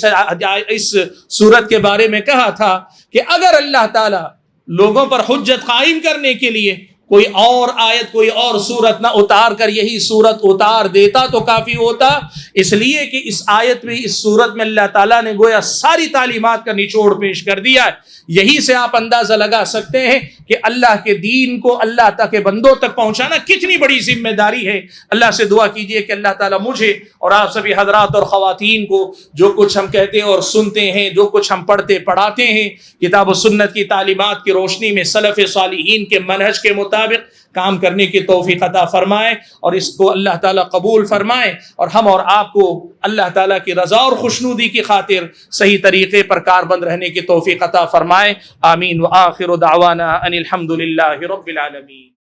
اس صورت کے بارے میں کہا تھا کہ اگر اللہ تعالیٰ لوگوں پر حجت قائم کرنے کے لیے کوئی اور آیت کوئی اور صورت نہ اتار کر یہی صورت اتار دیتا تو کافی ہوتا، اس لیے کہ اس آیت میں اس صورت میں اللہ تعالیٰ نے گویا ساری تعلیمات کا نچوڑ پیش کر دیا ہے۔ یہی سے آپ اندازہ لگا سکتے ہیں کہ اللہ کے دین کو اللہ تک کے بندوں تک پہنچانا کتنی بڑی ذمہ داری ہے۔ اللہ سے دعا کیجئے کہ اللہ تعالیٰ مجھے اور آپ سبھی حضرات اور خواتین کو جو کچھ ہم کہتے اور سنتے ہیں، جو کچھ ہم پڑھتے پڑھاتے ہیں، کتاب و سنت کی تعلیمات کی روشنی میں سلف صالحین کے منہج کے مطابق کام کرنے کی توفیق عطا فرمائے، اور اس کو اللہ تعالیٰ قبول فرمائے، اور ہم اور آپ کو اللہ تعالیٰ کی رضا اور خوشنودی کی خاطر صحیح طریقے پر کاربند رہنے کی توفیق عطا فرمائے۔ آمین۔ وآخر دعوانا ان الحمد للہ رب العالمین۔